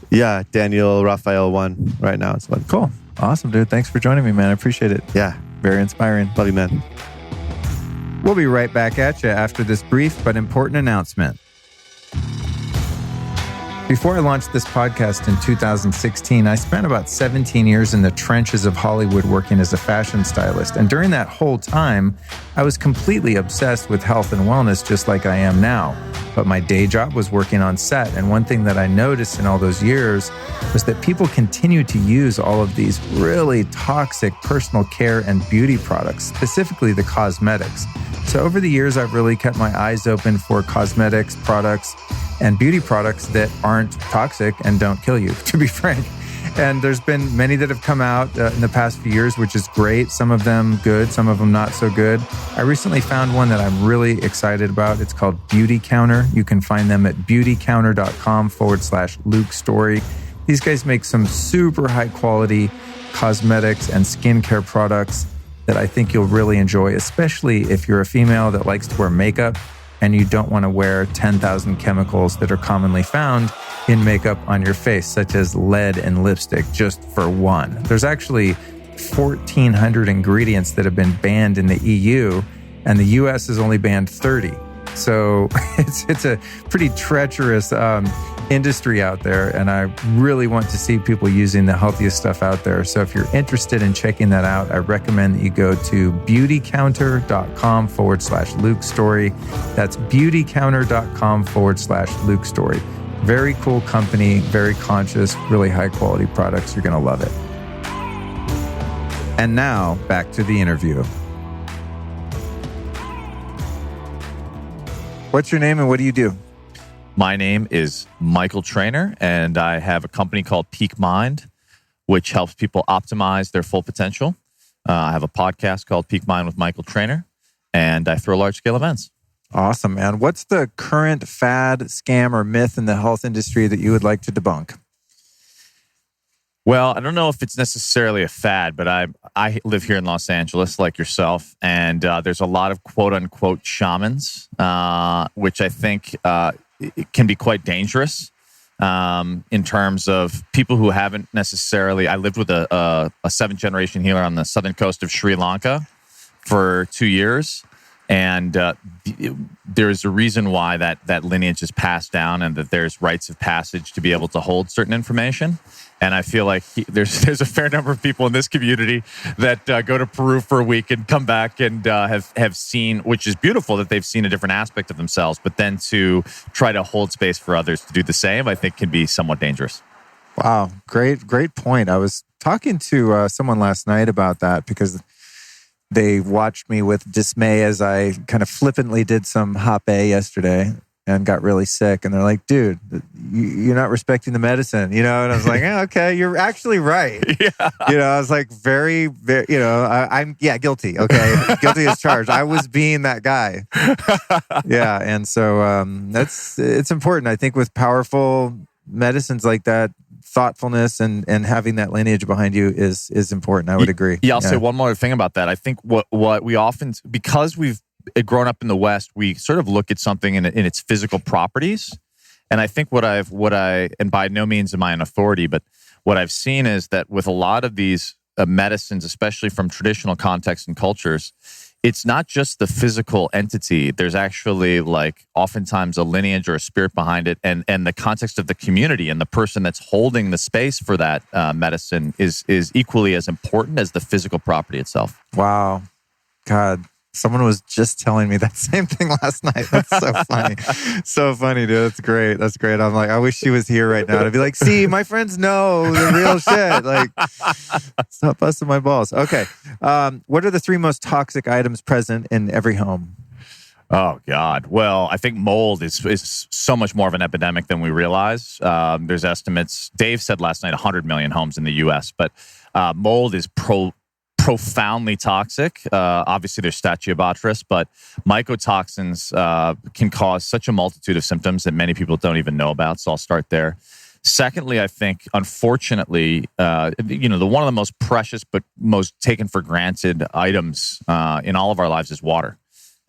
Yeah, Daniel Raphael 1 right now. It's like, cool. Awesome, dude. Thanks for joining me, man. I appreciate it. Yeah. Very inspiring. Love you, man. We'll be right back at you after this brief but important announcement. Before I launched this podcast in 2016, I spent about 17 years in the trenches of Hollywood working as a fashion stylist. And during that whole time, I was completely obsessed with health and wellness, just like I am now. But my day job was working on set. And one thing that I noticed in all those years was that people continued to use all of these really toxic personal care and beauty products, specifically the cosmetics. So over the years, I've really kept my eyes open for cosmetics products and beauty products that aren't toxic and don't kill you, to be frank. And there's been many that have come out in the past few years, which is great. Some of them good, some of them not so good. I recently found one that I'm really excited about. It's called Beauty Counter. You can find them at beautycounter.com/Luke Story. These guys make some super high quality cosmetics and skincare products that I think you'll really enjoy, especially if you're a female that likes to wear makeup and you don't want to wear 10,000 chemicals that are commonly found in makeup on your face, such as lead and lipstick, just for one. There's actually 1,400 ingredients that have been banned in the EU, and the US has only banned 30. So it's a pretty treacherous industry out there, and I really want to see people using the healthiest stuff out there. So if you're interested in checking that out, I recommend that you go to beautycounter.com/Luke Story. That's beautycounter.com/Luke Story. Very cool company, very conscious, really high quality products. You're going to love it. And now back to the interview. What's your name and what do you do? My name is Michael Trainer, and I have a company called Peak Mind, which helps people optimize their full potential. I have a podcast called Peak Mind with Michael Trainer, and I throw large-scale events. Awesome, man. What's the current fad, scam, or myth in the health industry that you would like to debunk? Well, I don't know if it's necessarily a fad, but I live here in Los Angeles, like yourself, and there's a lot of quote unquote shamans, which I think it can be quite dangerous in terms of people who haven't necessarily. I lived with a 7th generation healer on the southern coast of Sri Lanka for 2 years. And there's a reason why that lineage is passed down, and that there's rites of passage to be able to hold certain information. And I feel like there's a fair number of people in this community that go to Peru for a week and come back and have seen, which is beautiful that they've seen a different aspect of themselves, but then to try to hold space for others to do the same, I think can be somewhat dangerous. Wow. Great point. I was talking to someone last night about that because they watched me with dismay as I kind of flippantly did some hape yesterday and got really sick. And they're like, dude, you're not respecting the medicine, And I was like, okay, you're actually right. Yeah. I was like, very, I'm guilty. Okay. Guilty as charged. I was being that guy. Yeah. And so it's important. I think with powerful medicines like that, thoughtfulness and having that lineage behind you is important. I would agree. Yeah, I'll say one more thing about that. I think what we often, because we've grown up in the West, we sort of look at something in its physical properties. And I think and by no means am I an authority, but what I've seen is that with a lot of these medicines, especially from traditional contexts and cultures, it's not just the physical entity. There's actually oftentimes a lineage or a spirit behind it, and the context of the community and the person that's holding the space for that medicine is equally as important as the physical property itself. Wow. God, someone was just telling me that same thing last night. That's so funny. So funny, dude. That's great. I'm like, I wish she was here right now to be like, see, my friends know the real shit. Stop busting my balls. Okay. What are the 3 most toxic items present in every home? Oh, God. Well, I think mold is so much more of an epidemic than we realize. There's estimates. Dave said last night 100 million homes in the U.S., but mold is profoundly toxic. Obviously, there's Stachybotrys, but mycotoxins can cause such a multitude of symptoms that many people don't even know about. So I'll start there. Secondly, I think, unfortunately, one of the most precious but most taken for granted items in all of our lives is water.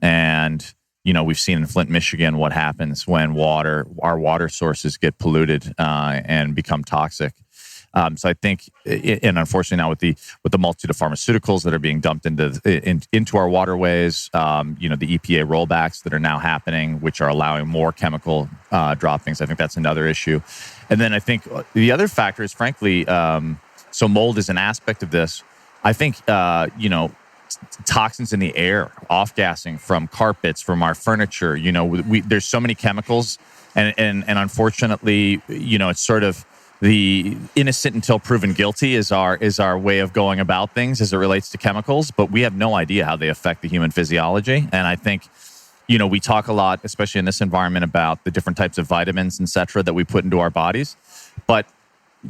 And we've seen in Flint, Michigan, what happens when our water sources get polluted and become toxic. So I think, and unfortunately now with the multitude of pharmaceuticals that are being dumped into our waterways, the EPA rollbacks that are now happening, which are allowing more chemical droppings, I think that's another issue. And then I think the other factor is, frankly, so mold is an aspect of this. I think, toxins in the air, off-gassing from carpets, from our furniture. There's so many chemicals, and unfortunately, it's sort of the innocent until proven guilty is our way of going about things as it relates to chemicals, but we have no idea how they affect the human physiology. And I think, we talk a lot, especially in this environment, about the different types of vitamins, et cetera, that we put into our bodies. But,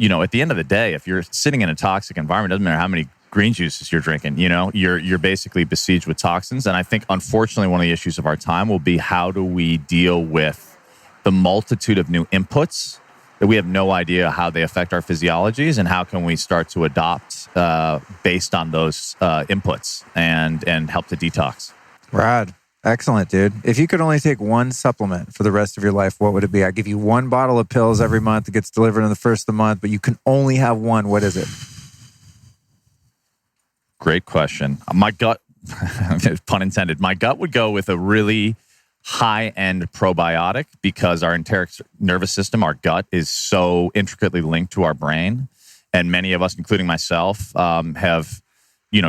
at the end of the day, if you're sitting in a toxic environment, it doesn't matter how many green juices you're drinking, you're basically besieged with toxins. And I think, unfortunately, one of the issues of our time will be, how do we deal with the multitude of new inputs that we have no idea how they affect our physiologies, and how can we start to adopt based on those inputs and help to detox? Rad. Excellent, dude. If you could only take one supplement for the rest of your life, what would it be? I give you one bottle of pills every month that gets delivered on the first of the month, but you can only have one. What is it? Great question. My gut, pun intended, my gut would go with a really high-end probiotic, because our enteric nervous system, our gut, is so intricately linked to our brain. And many of us, including myself, have,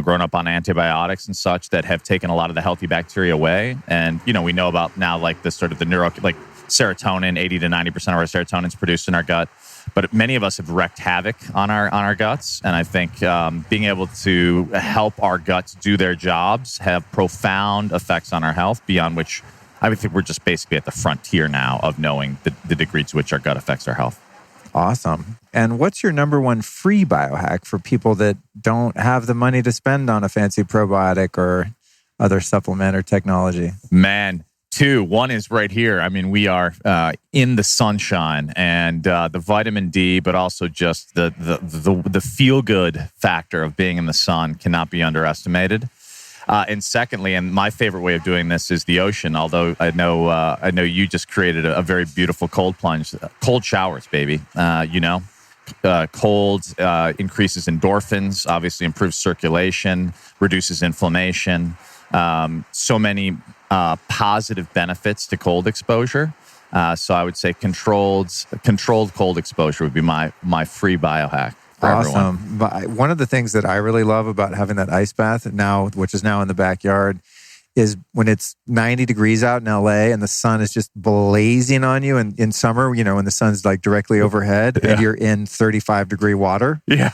grown up on antibiotics and such that have taken a lot of the healthy bacteria away. And, we know about now, the sort of the serotonin, 80 to 90% of our serotonin is produced in our gut. But many of us have wreaked havoc on our guts. And I think being able to help our guts do their jobs have profound effects on our health, beyond which I think we're just basically at the frontier now of knowing the degree to which our gut affects our health. Awesome. And what's your number one free biohack for people that don't have the money to spend on a fancy probiotic or other supplement or technology? Man, Two. One is right here. I mean, we are in the sunshine, and the vitamin D, but also just the feel good factor of being in the sun cannot be underestimated. And secondly, and my favorite way of doing this is the ocean. Although I know you just created a very beautiful cold plunge, cold showers, baby. Cold increases endorphins, obviously improves circulation, reduces inflammation. So many positive benefits to cold exposure. So I would say controlled cold exposure would be my free biohack for everyone. Awesome. But one of the things that I really love about having that ice bath now, which is now in the backyard, is when it's 90 degrees out in LA and the sun is just blazing on you. And in summer, when the sun's like directly overhead and you're in 35-degree water. Yeah.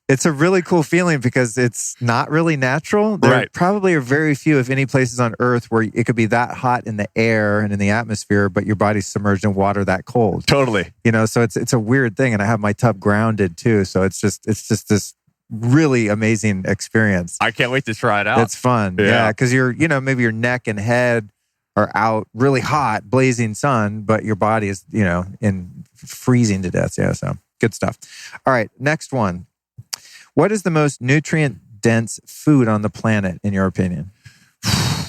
It's a really cool feeling because it's not really natural. There probably are very few, if any, places on Earth where it could be that hot in the air and in the atmosphere, but your body's submerged in water that cold. Totally. So it's a weird thing. And I have my tub grounded too. So it's just this really amazing experience. I can't wait to try it out. It's fun. Yeah. Because maybe your neck and head are out really hot, blazing sun, but your body is, in freezing to death. Yeah. So good stuff. All right. Next one. What is the most nutrient-dense food on the planet, in your opinion? I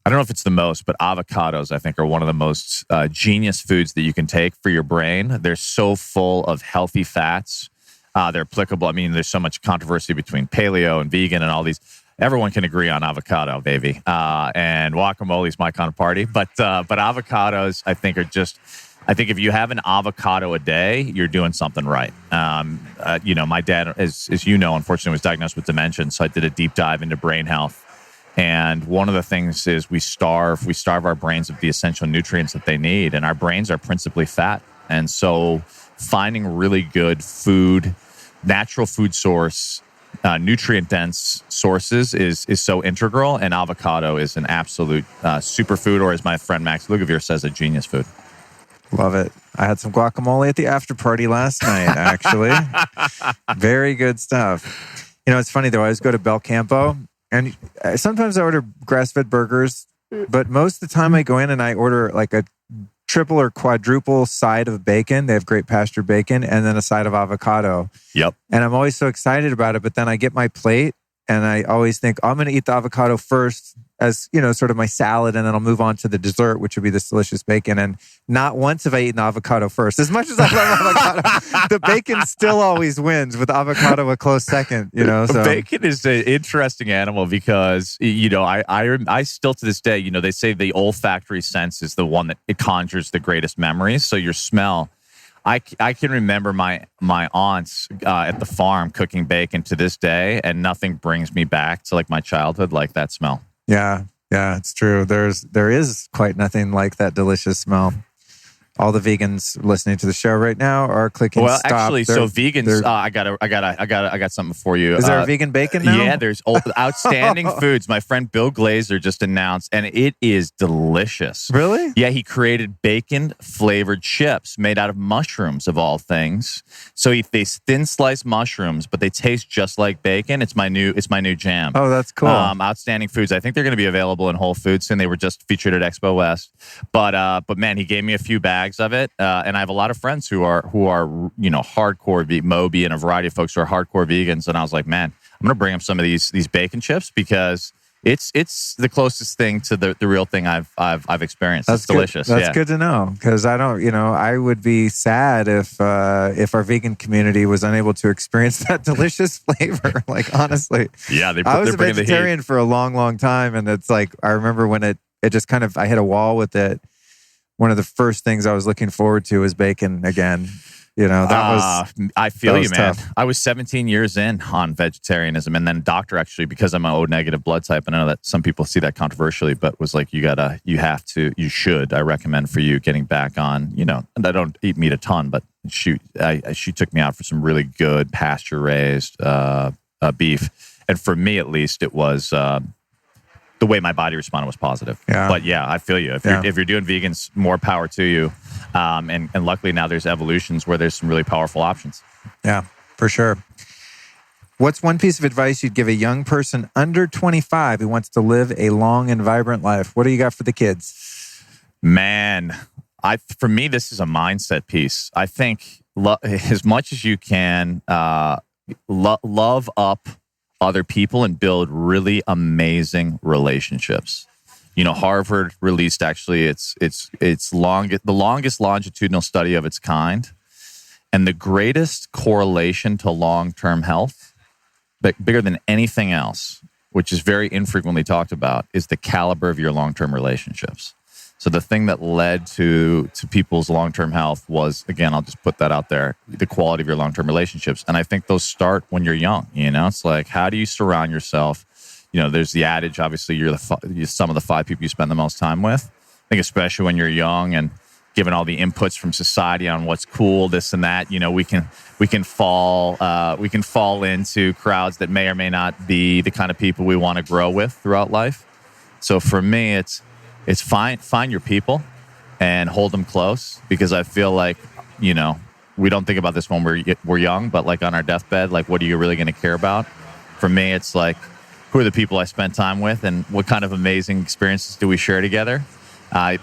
don't know if it's the most, but avocados, I think, are one of the most genius foods that you can take for your brain. They're so full of healthy fats. They're applicable. I mean, there's so much controversy between paleo and vegan and all these. Everyone can agree on avocado, baby. And guacamole is my kind of party. But avocados, I think, are just... I think if you have an avocado a day, you're doing something right. My dad, as you know, unfortunately was diagnosed with dementia, so I did a deep dive into brain health. And one of the things is we starve our brains of the essential nutrients that they need, and our brains are principally fat. And so finding really good food, natural food source, nutrient-dense sources is so integral, and avocado is an absolute superfood, or as my friend Max Lugavere says, a genius food. Love it. I had some guacamole at the after party last night, actually. Very good stuff. It's funny though. I always go to Bel Campo, and sometimes I order grass-fed burgers, but most of the time I go in and I order like a triple or quadruple side of bacon. They have great pasture bacon, and then a side of avocado. Yep. And I'm always so excited about it, but then I get my plate and I always think, I'm going to eat the avocado first as, sort of my salad, and then I'll move on to the dessert, which would be this delicious bacon. And not once have I eaten avocado first. As much as I love avocado, the bacon still always wins, with avocado a close second, So. Bacon is an interesting animal because, I still to this day, they say the olfactory sense is the one that it conjures the greatest memories. So your smell, I can remember my aunts at the farm cooking bacon to this day, and nothing brings me back to like my childhood like that smell. Yeah, it's true. There is quite nothing like that delicious smell. All the vegans listening to the show right now are clicking stop. Well, actually, so vegans, I got something for you. Is there a vegan bacon now? Yeah, there's outstanding foods. My friend Bill Glazer just announced, and it is delicious. Really? Yeah, he created bacon flavored chips made out of mushrooms, of all things. So they thin sliced mushrooms, but they taste just like bacon. It's my new jam. Oh, that's cool. Outstanding foods. I think they're going to be available in Whole Foods soon. They were just featured at Expo West. But man, he gave me a few bags of it, and I have a lot of friends who are hardcore Moby, and a variety of folks who are hardcore vegans. And I was like, man, I'm going to bring them some of these bacon chips because it's the closest thing to the real thing I've experienced. It's delicious. That's good to know, because I don't, I would be sad if our vegan community was unable to experience that delicious flavor. Like, honestly, yeah, I was a vegetarian for a long, long time, and it's like I remember when it just kind of I hit a wall with it. One of the first things I was looking forward to was bacon again. I feel you, man. Tough. I was 17 years in on vegetarianism, and then doctor actually, because I'm an O negative blood type, and I know that some people see that controversially, but was like, you should. I recommend for you getting back on, and I don't eat meat a ton, but she took me out for some really good pasture raised beef, and for me at least, it was. The way my body responded was positive. Yeah. But yeah, I feel you. If you're doing vegans, more power to you. And luckily now there's evolutions where there's some really powerful options. Yeah, for sure. What's one piece of advice you'd give a young person under 25 who wants to live a long and vibrant life? What do you got for the kids? Man, for me, this is a mindset piece. I think as much as you can, love up other people and build really amazing relationships. Harvard released actually the longest longitudinal study of its kind, and the greatest correlation to long-term health, but bigger than anything else, which is very infrequently talked about, is the caliber of your long-term relationships. So the thing that led to people's long-term health was, again, I'll just put that out there, the quality of your long-term relationships. And I think those start when you're young. It's like, how do you surround yourself? There's the adage, obviously, you're some of the 5 people you spend the most time with. I think especially when you're young and given all the inputs from society on what's cool, this and that, we can fall into crowds that may or may not be the kind of people we want to grow with throughout life. So for me, it's find your people and hold them close, because I feel like, we don't think about this when we're young, but like on our deathbed, like what are you really going to care about? For me, it's like, who are the people I spend time with and what kind of amazing experiences do we share together?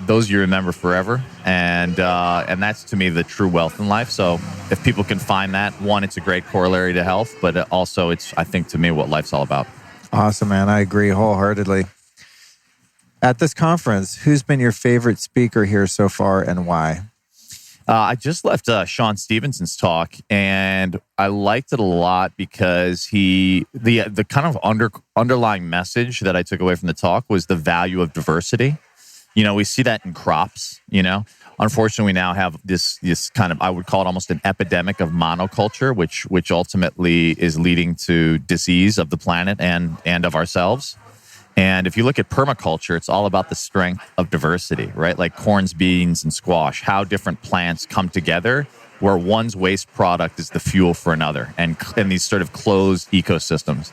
Those you remember forever. And that's, to me, the true wealth in life. So if people can find that, one, it's a great corollary to health, but also it's, I think, to me, what life's all about. Awesome, man. I agree wholeheartedly. At this conference, who's been your favorite speaker here so far and why? I just left Sean Stevenson's talk, and I liked it a lot because the kind of underlying message that I took away from the talk was the value of diversity. We see that in crops. Unfortunately, we now have this kind of, I would call it almost an epidemic of monoculture, which ultimately is leading to disease of the planet and of ourselves. And if you look at permaculture, it's all about the strength of diversity, right? Like corns, beans, and squash, how different plants come together where one's waste product is the fuel for another, and these sort of closed ecosystems.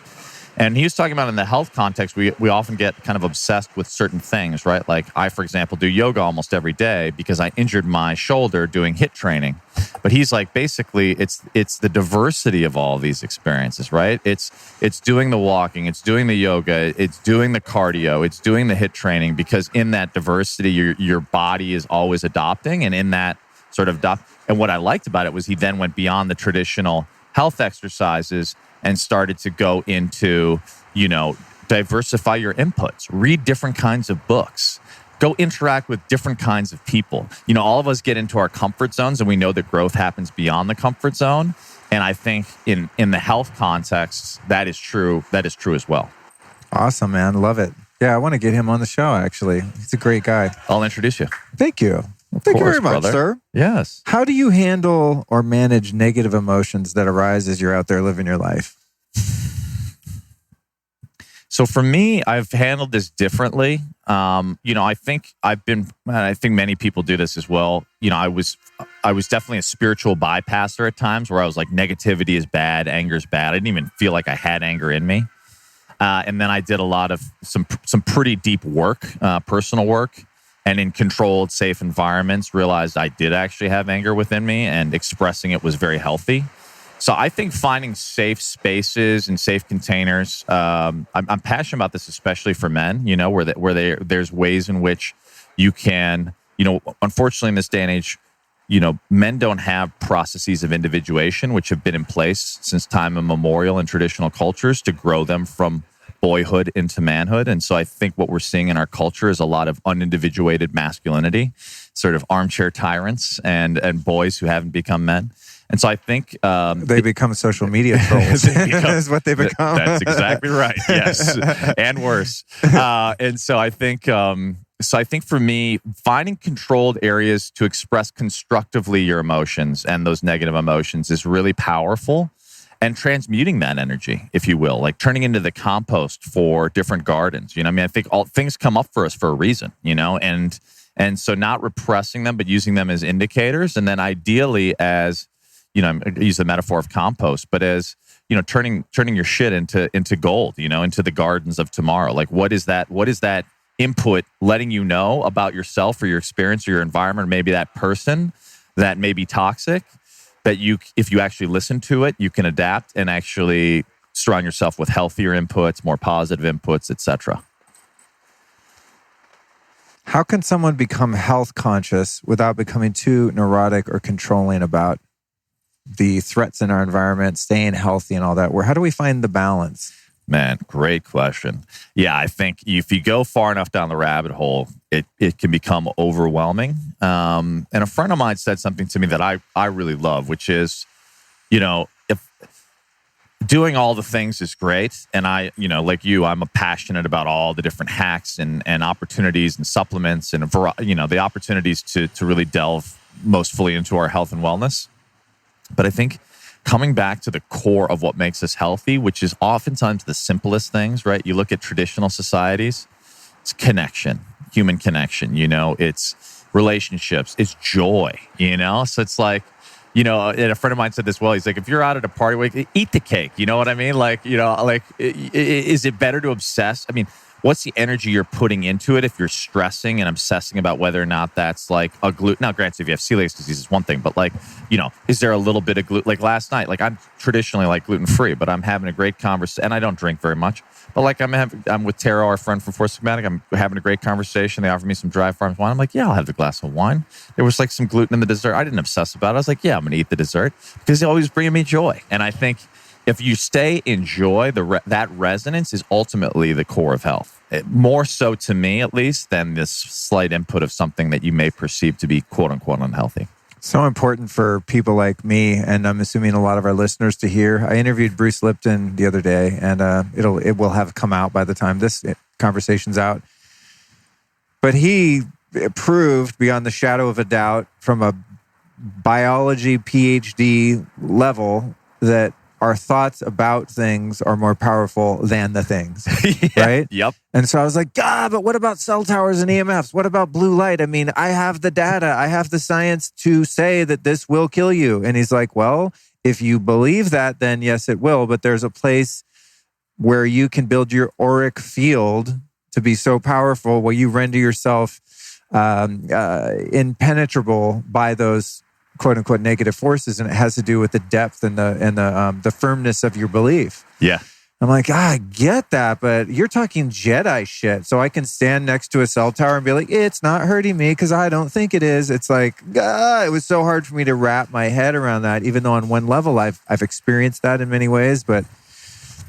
And he was talking about in the health context, we often get kind of obsessed with certain things, right? Like I, for example, do yoga almost every day because I injured my shoulder doing HIIT training. But he's like, basically, it's the diversity of all of these experiences, right? It's doing the walking, it's doing the yoga, it's doing the cardio, it's doing the HIIT training, because in that diversity, your body is always adopting, and in that sort of and what I liked about it was he then went beyond the traditional health exercises and started to go into, diversify your inputs, read different kinds of books, go interact with different kinds of people. All of us get into our comfort zones, and we know that growth happens beyond the comfort zone. And I think in the health context, that is true. That is true as well. Awesome, man. Love it. Yeah, I want to get him on the show, actually. He's a great guy. I'll introduce you. Thank you. Thank you very much, brother. sir. Yes. How do you handle or manage negative emotions that arise as you're out there living your life? So for me, I've handled this differently. I think many people do this as well. I was definitely a spiritual bypasser at times, where I was like, negativity is bad, anger is bad. I didn't even feel like I had anger in me. And then I did a lot of some pretty deep work, personal work, and in controlled, safe environments, realized I did actually have anger within me, and expressing it was very healthy. So I think finding safe spaces and safe containers, I'm passionate about this, especially for men, there's ways in which you can, unfortunately in this day and age, men don't have processes of individuation, which have been in place since time immemorial in traditional cultures to grow them from boyhood into manhood. And so I think what we're seeing in our culture is a lot of unindividuated masculinity, sort of armchair tyrants and boys who haven't become men. And so I think they become social media trolls. Is what they become. That's exactly right. Yes, and worse. And so I think for me, finding controlled areas to express constructively your emotions and those negative emotions is really powerful. And transmuting that energy, if you will, like turning into the compost for different gardens. I think all things come up for us for a reason, and so not repressing them, but using them as indicators, and then ideally as I use the metaphor of compost, but as turning your shit into gold, into the gardens of tomorrow. Like what is that input letting you know about yourself or your experience or your environment, or maybe that person that may be toxic, that if you actually listen to it, you can adapt and actually surround yourself with healthier inputs, more positive inputs, etc. How can someone become health conscious without becoming too neurotic or controlling about the threats in our environment, staying healthy and all that? How do we find the balance? Man, great question. Yeah, I think if you go far enough down the rabbit hole, it can become overwhelming. And a friend of mine said something to me that I really love, which is, if doing all the things is great, and like you, I'm passionate about all the different hacks and opportunities and supplements and the opportunities to really delve most fully into our health and wellness. But I think coming back to the core of what makes us healthy, which is oftentimes the simplest things, right? You look at traditional societies, it's connection, human connection, it's relationships, it's joy, So it's like, and a friend of mine said this well, he's like, if you're out at a party, eat the cake, you know what I mean? Is it better to obsess? I mean, what's the energy you're putting into it if you're stressing and obsessing about whether or not that's like a gluten? Now, granted, if you have celiac disease, it's one thing, but is there a little bit of gluten? Like last night, I'm traditionally gluten-free, but I'm having a great conversation, and I don't drink very much, but I'm with Tara, our friend from Four Sigmatic. I'm having a great conversation. They offered me some Dry Farms wine. I'm like, yeah, I'll have the glass of wine. There was some gluten in the dessert. I didn't obsess about it. I was like, yeah, I'm going to eat the dessert because it's always bringing me joy. And I think if you stay in joy, that resonance is ultimately the core of health. More so to me, at least, than this slight input of something that you may perceive to be quote unquote unhealthy. So important for people like me, and I'm assuming a lot of our listeners to hear. I interviewed Bruce Lipton the other day, and it will have come out by the time this conversation's out. But he proved beyond the shadow of a doubt from a biology PhD level that our thoughts about things are more powerful than the things, right? Yep. And so I was like, but what about cell towers and EMFs? What about blue light? I mean, I have the data. I have the science to say that this will kill you. And he's like, well, if you believe that, then yes, it will. But there's a place where you can build your auric field to be so powerful where you render yourself impenetrable by those quote unquote negative forces, and it has to do with the depth and the firmness of your belief. Yeah. I'm like, I get that, but you're talking Jedi shit. So I can stand next to a cell tower and be like, it's not hurting me because I don't think it is. It's like, it was so hard for me to wrap my head around that, even though on one level I've experienced that in many ways. But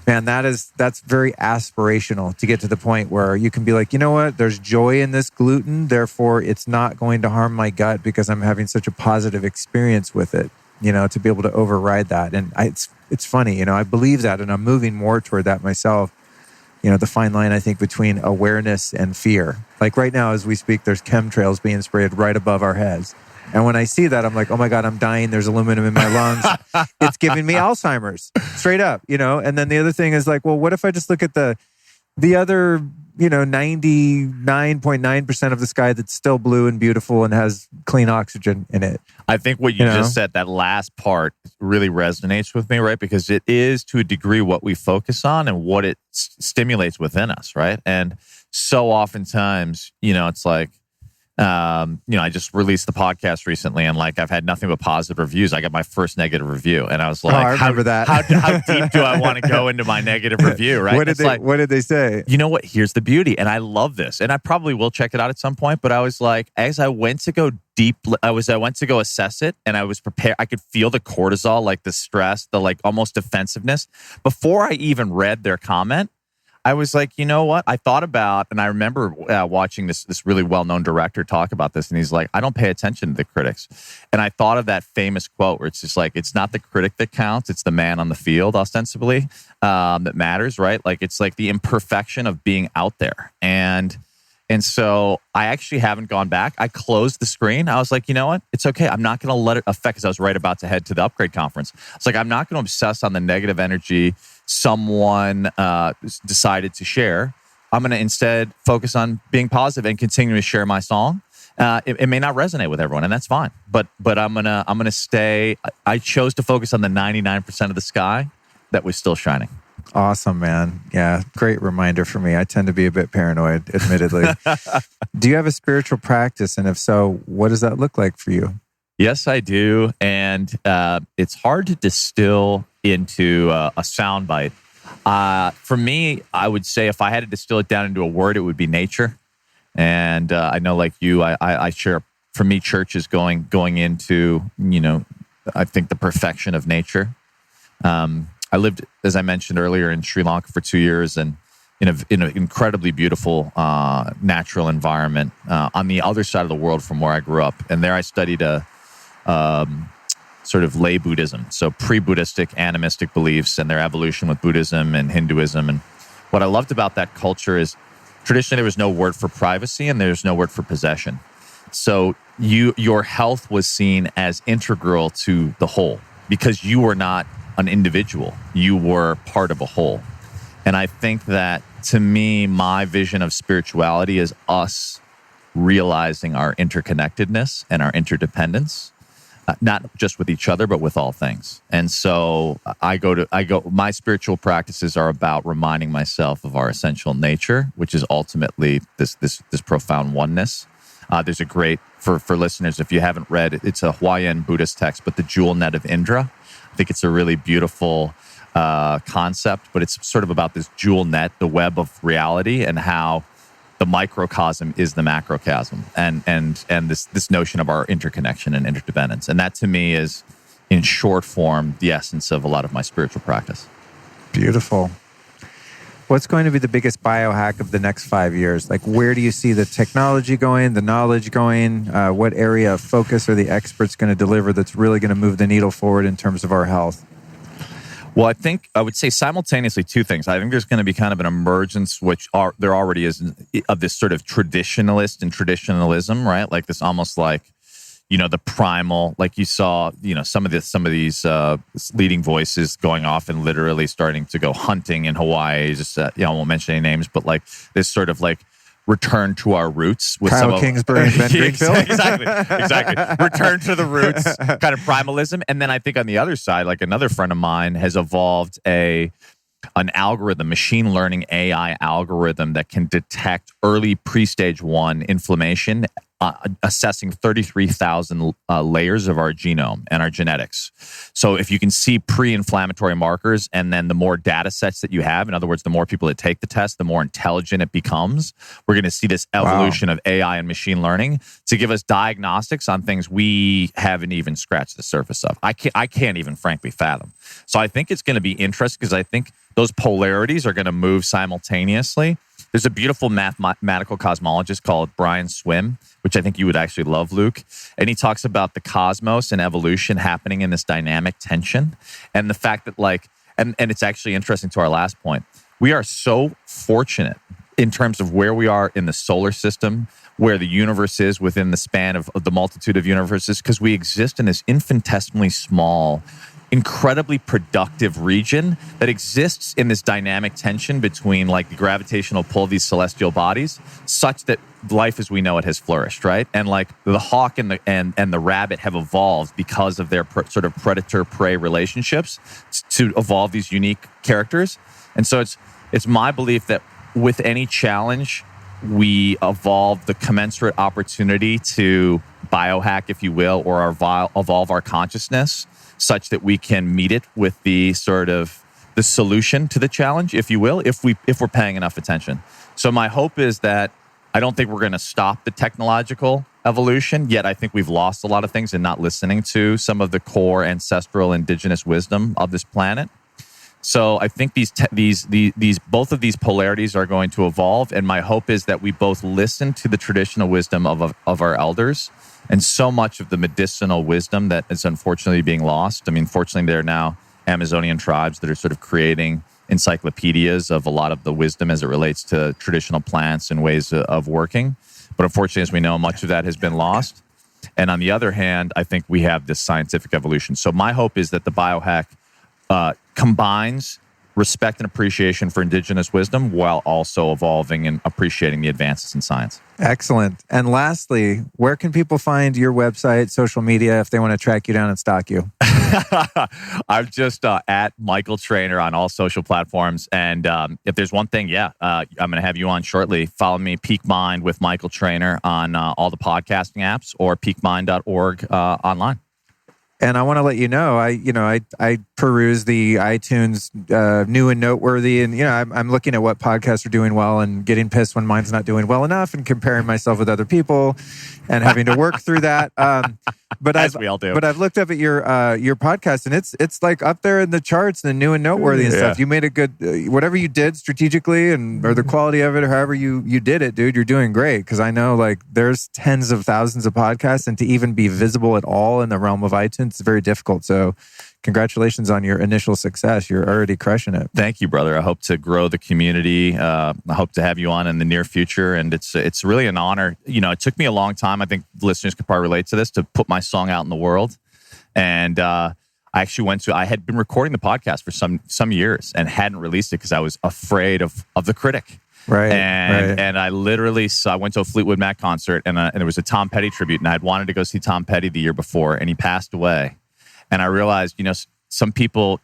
man, that's very aspirational to get to the point where you can be like, you know what? There's joy in this gluten. Therefore, it's not going to harm my gut because I'm having such a positive experience with it, to be able to override that. And it's funny, I believe that, and I'm moving more toward that myself. The fine line, I think, between awareness and fear. Like right now, as we speak, there's chemtrails being sprayed right above our heads. And when I see that, I'm like, oh my God, I'm dying. There's aluminum in my lungs. It's giving me Alzheimer's, straight up, And then the other thing is like, well, what if I just look at the other, 99.9% of the sky that's still blue and beautiful and has clean oxygen in it? I think what you just said, that last part really resonates with me, right? Because it is to a degree what we focus on and what it stimulates within us, right? And so oftentimes, it's like, I just released the podcast recently, and I've had nothing but positive reviews. I got my first negative review, and I was like, I remember that. How deep do I want to go into my negative review, right? What did they say? You know what? Here's the beauty, and I love this, and I probably will check it out at some point, but I was like, as I went to go deep, I went to go assess it, and I was prepared. I could feel the cortisol, the stress, the almost defensiveness. Before I even read their comment, I was like, you know what? I thought about, and I remember watching this really well-known director talk about this, and he's like, I don't pay attention to the critics. And I thought of that famous quote where it's just like, it's not the critic that counts, it's the man on the field, ostensibly, that matters, right? It's like the imperfection of being out there. And so I actually haven't gone back. I closed the screen. I was like, you know what? It's okay. I'm not going to let it affect, because I was right about to head to the Upgrade conference. It's like, I'm not going to obsess on the negative energy someone decided to share. I'm going to instead focus on being positive and continue to share my song. It may not resonate with everyone, and that's fine. But I'm gonna stay. I chose to focus on the 99% of the sky that was still shining. Awesome, man. Yeah, great reminder for me. I tend to be a bit paranoid, admittedly. Do you have a spiritual practice? And if so, what does that look like for you? Yes, I do. And it's hard to distill into a soundbite. For me, I would say if I had to distill it down into a word, it would be nature. And I know, like you, I share. For me, church is going into, I think the perfection of nature. I lived, as I mentioned earlier, in Sri Lanka for 2 years, and in an incredibly beautiful natural environment on the other side of the world from where I grew up. And there I studied sort of lay Buddhism, so pre-Buddhistic animistic beliefs and their evolution with Buddhism and Hinduism. And what I loved about that culture is traditionally there was no word for privacy and there's no word for possession. So your health was seen as integral to the whole because you were not an individual. You were part of a whole. And I think that, to me, my vision of spirituality is us realizing our interconnectedness and our interdependence, not just with each other, but with all things. And so my spiritual practices are about reminding myself of our essential nature, which is ultimately this profound oneness. There's a great, for listeners, if you haven't read, it's a Hawaiian Buddhist text, but The Jewel Net of Indra. I think it's a really beautiful concept, but it's sort of about this jewel net, the web of reality, and how the microcosm is the macrocosm, and this notion of our interconnection and interdependence. And that, to me, is, in short form, the essence of a lot of my spiritual practice. Beautiful. What's going to be the biggest biohack of the next 5 years? Like, where do you see the technology going, the knowledge going? What area of focus are the experts going to deliver that's really going to move the needle forward in terms of our health? Well, I think I would say simultaneously two things. I think there's going to be kind of an emergence, there already is, of this sort of traditionalist and traditionalism, right? Like this almost like, the primal, like you saw, some of these leading voices going off and literally starting to go hunting in Hawaii. Just, I won't mention any names, but like this sort of like return to our roots with Kyle Kingsbury and Ben Greenfield. Exactly. Return to the roots, kind of primalism. And then I think on the other side, like another friend of mine has evolved an algorithm, machine learning AI algorithm that can detect early pre-stage 1 inflammation, assessing 33,000 layers of our genome and our genetics. So if you can see pre-inflammatory markers, and then the more data sets that you have, in other words, the more people that take the test, the more intelligent it becomes. We're going to see this evolution of AI and machine learning to give us diagnostics on things we haven't even scratched the surface of. I can't even frankly fathom. So I think it's going to be interesting because I think those polarities are going to move simultaneously. There's a beautiful mathematical cosmologist called Brian Swim, which I think you would actually love, Luke. And he talks about the cosmos and evolution happening in this dynamic tension. And the fact that and it's actually interesting to our last point. We are so fortunate in terms of where we are in the solar system, where the universe is within the span of the multitude of universes, because we exist in this infinitesimally small, incredibly productive region that exists in this dynamic tension between like the gravitational pull of these celestial bodies, such that life as we know it has flourished, right? And like the hawk and the rabbit have evolved because of their sort of predator-prey relationships to evolve these unique characters. And so it's my belief that with any challenge, we evolve the commensurate opportunity to biohack, if you will, or evolve our consciousness such that we can meet it with the sort of the solution to the challenge, if you will, if we're paying enough attention. So my hope is that I don't think we're going to stop the technological evolution, yet I think we've lost a lot of things in not listening to some of the core ancestral indigenous wisdom of this planet. So I think these both of these polarities are going to evolve, and my hope is that we both listen to the traditional wisdom of our elders, and so much of the medicinal wisdom that is unfortunately being lost. I mean, fortunately, there are now Amazonian tribes that are sort of creating encyclopedias of a lot of the wisdom as it relates to traditional plants and ways of working. But unfortunately, as we know, much of that has been lost. And on the other hand, I think we have this scientific evolution. So my hope is that the biohack combines respect and appreciation for indigenous wisdom while also evolving and appreciating the advances in science. Excellent. And lastly, where can people find your website, social media, if they want to track you down and stalk you? I'm just at Michael Trainer on all social platforms. And if there's one thing, I'm going to have you on shortly. Follow me, Peak Mind with Michael Trainer on all the podcasting apps or peakmind.org online. And I want to let you know, I peruse the iTunes new and noteworthy, and I'm looking at what podcasts are doing well and getting pissed when mine's not doing well enough, and comparing myself with other people, and having to work through that. But As we all do. But I've looked up at your podcast, and it's like up there in the charts, and the new and noteworthy and stuff. You made a good whatever you did strategically, or the quality of it, or however you did it, dude. You're doing great, because I know like there's tens of thousands of podcasts, and to even be visible at all in the realm of iTunes, it's very difficult. So congratulations on your initial success. You're already crushing it. Thank you, brother. I hope to grow the community. I hope to have you on in the near future. And it's really an honor. It took me a long time. I think listeners could probably relate to this, to put my song out in the world. And I actually I had been recording the podcast for some years and hadn't released it because I was afraid of the critic. Right. And I literally I went to a Fleetwood Mac concert, and there was a Tom Petty tribute, and I'd wanted to go see Tom Petty the year before, and he passed away. And I realized, some people,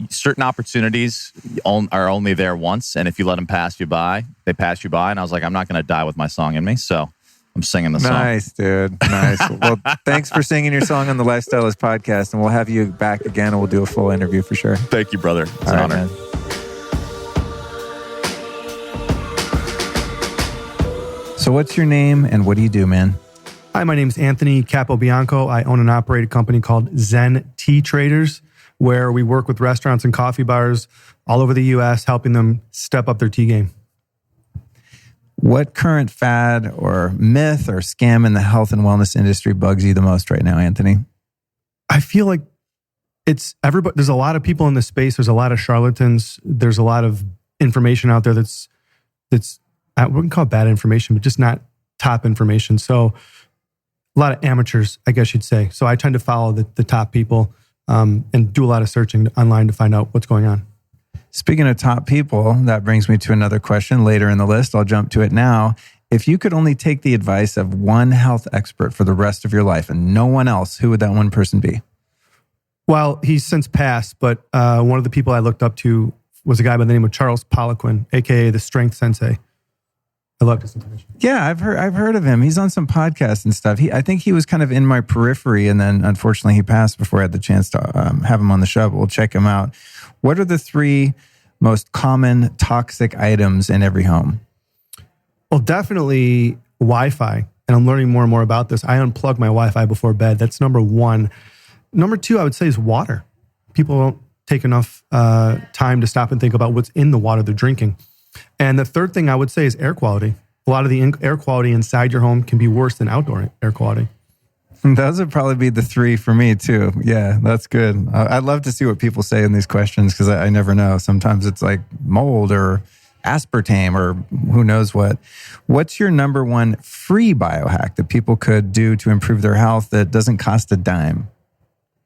certain opportunities are only there once, and if you let them pass you by, they pass you by. And I was like, I'm not going to die with my song in me, so I'm singing the song. Nice, dude. Nice. Well, thanks for singing your song on the Lifestylist podcast, and we'll have you back again, and we'll do a full interview for sure. Thank you, brother. It's an honor. Man. So what's your name and what do you do, man? Hi, my name is Anthony Capobianco. I own and operate a company called Zen Tea Traders, where we work with restaurants and coffee bars all over the U.S., helping them step up their tea game. What current fad or myth or scam in the health and wellness industry bugs you the most right now, Anthony? I feel like it's everybody. There's a lot of people in this space. There's a lot of charlatans. There's a lot of information out there that's I wouldn't call it bad information, but just not top information. So a lot of amateurs, I guess you'd say. So I tend to follow the top people and do a lot of searching online to find out what's going on. Speaking of top people, that brings me to another question later in the list. I'll jump to it now. If you could only take the advice of one health expert for the rest of your life and no one else, who would that one person be? Well, he's since passed, but one of the people I looked up to was a guy by the name of Charles Poliquin, aka the Strength Sensei. I love this information. Yeah, I've heard of him. He's on some podcasts and stuff. I think he was kind of in my periphery, and then unfortunately he passed before I had the chance to have him on the show. But we'll check him out. What are the 3 most common toxic items in every home? Well, definitely Wi-Fi. And I'm learning more and more about this. I unplug my Wi-Fi before bed. That's number 1. Number 2, I would say, is water. People don't take enough time to stop and think about what's in the water they're drinking. And the third thing I would say is air quality. A lot of the air quality inside your home can be worse than outdoor air quality. Those would probably be the 3 for me too. Yeah, that's good. I'd love to see what people say in these questions, because I never know. Sometimes it's like mold or aspartame or who knows what. What's your number 1 free biohack that people could do to improve their health that doesn't cost a dime?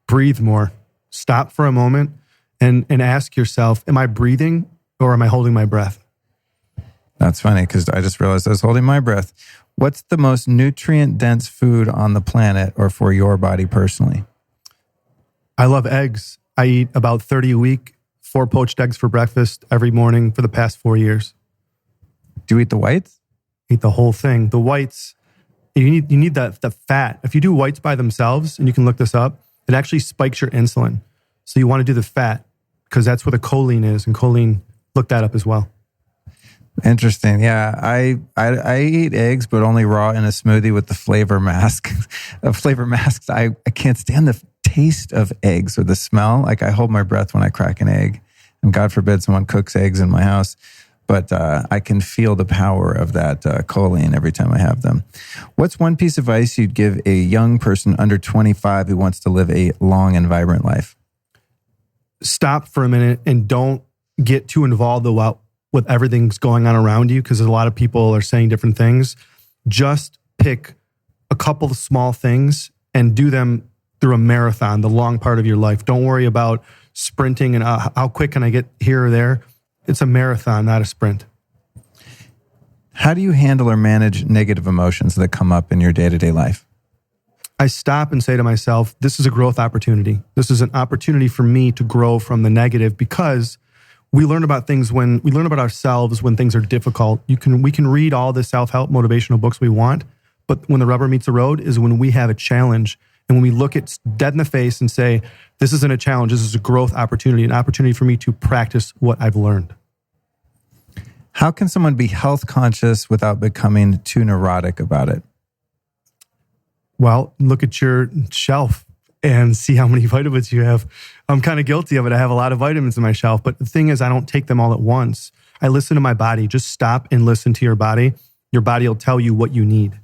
Breathe more. Stop for a moment and ask yourself, am I breathing or am I holding my breath? That's funny, because I just realized I was holding my breath. What's the most nutrient-dense food on the planet, or for your body personally? I love eggs. I eat about 30 a week, 4 poached eggs for breakfast every morning for the past 4 years. Do you eat the whites? Eat the whole thing. The whites, you need the fat. If you do whites by themselves, and you can look this up, it actually spikes your insulin. So you want to do the fat, because that's where the choline is. And choline, look that up as well. Interesting. Yeah, I eat eggs, but only raw in a smoothie with the flavor mask. Flavor masks, I can't stand the taste of eggs or the smell. Like, I hold my breath when I crack an egg, and God forbid someone cooks eggs in my house. But I can feel the power of that choline every time I have them. What's one piece of advice you'd give a young person under 25 who wants to live a long and vibrant life? Stop for a minute and don't get too involved with everything's going on around you, because a lot of people are saying different things. Just pick a couple of small things and do them through a marathon, the long part of your life. Don't worry about sprinting and how quick can I get here or there. It's a marathon, not a sprint. How do you handle or manage negative emotions that come up in your day-to-day life? I stop and say to myself, this is a growth opportunity. This is an opportunity for me to grow from the negative, because we learn about things we learn about ourselves when things are difficult. We can read all the self-help motivational books we want, but when the rubber meets the road is when we have a challenge And when we look it dead in the face and say, this isn't a challenge, this is a growth opportunity, an opportunity for me to practice what I've learned. How can someone be health conscious without becoming too neurotic about it? Well, look at your shelf and see how many vitamins you have. I'm kind of guilty of it. I have a lot of vitamins in my shelf, but the thing is, I don't take them all at once. I listen to my body. Just stop and listen to your body. Your body will tell you what you need.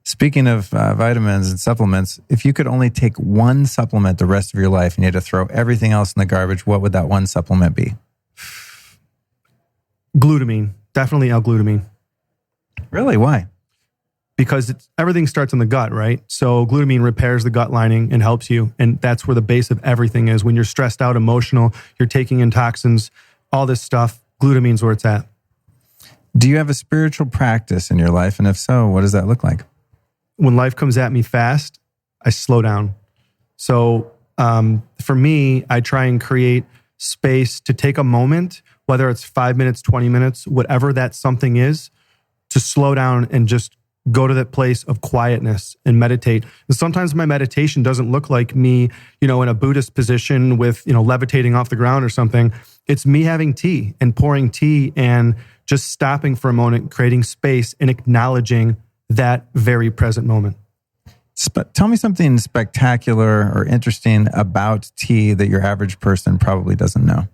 Speaking of vitamins and supplements, if you could only take one supplement the rest of your life and you had to throw everything else in the garbage, what would that one supplement be? Glutamine. Definitely L-glutamine. Really? Why? Because everything starts in the gut, right? So glutamine repairs the gut lining and helps you. And that's where the base of everything is. When you're stressed out, emotional, you're taking in toxins, all this stuff, glutamine's where it's at. Do you have a spiritual practice in your life? And if so, what does that look like? When life comes at me fast, I slow down. So for me, I try and create space to take a moment, whether it's 5 minutes, 20 minutes, whatever that something is, to slow down and just go to that place of quietness and meditate. And sometimes my meditation doesn't look like me, in a Buddhist position with, levitating off the ground or something. It's me having tea and pouring tea and just stopping for a moment, creating space and acknowledging that very present moment. Tell me something spectacular or interesting about tea that your average person probably doesn't know.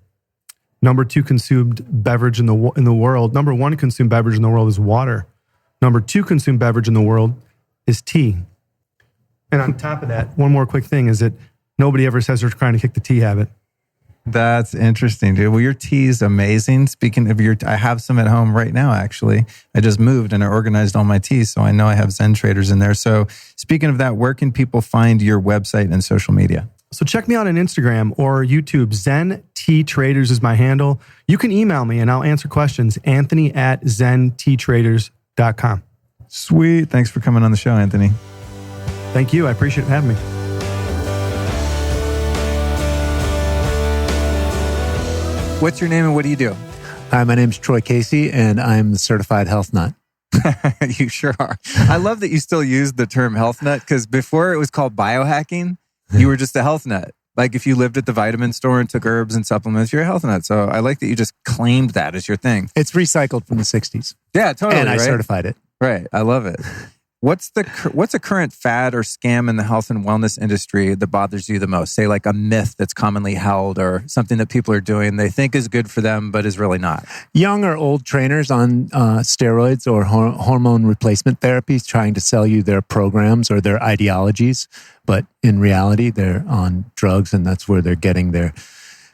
Number 2 consumed beverage in the world. Number 1 consumed beverage in the world is water. Number 2 consumed beverage in the world is tea. And on top of that, one more quick thing is that nobody ever says they're trying to kick the tea habit. That's interesting, dude. Well, your tea is amazing. Speaking of I have some at home right now, actually. I just moved and I organized all my teas, so I know I have Zen traders in there. So speaking of that, where can people find your website and social media? So check me out on Instagram or YouTube. Zen Tea Traders is my handle. You can email me and I'll answer questions. Anthony@zenteatraders.com. Sweet. Thanks for coming on the show, Anthony. Thank you. I appreciate having me. What's your name and what do you do? Hi, my name's Troy Casey, and I'm the certified health nut. You sure are. I love that you still use the term health nut, because before it was called biohacking, you were just a health nut. Like if you lived at the vitamin store and took herbs and supplements, you're a health nut. So I like that you just claimed that as your thing. It's recycled from the 60s. Yeah, totally. And I right? certified it. Right. I love it. What's a current fad or scam in the health and wellness industry that bothers you the most? Say like a myth that's commonly held or something that people are doing they think is good for them but is really not. Young or old trainers on steroids or hormone replacement therapies trying to sell you their programs or their ideologies. But in reality, they're on drugs and that's where they're getting their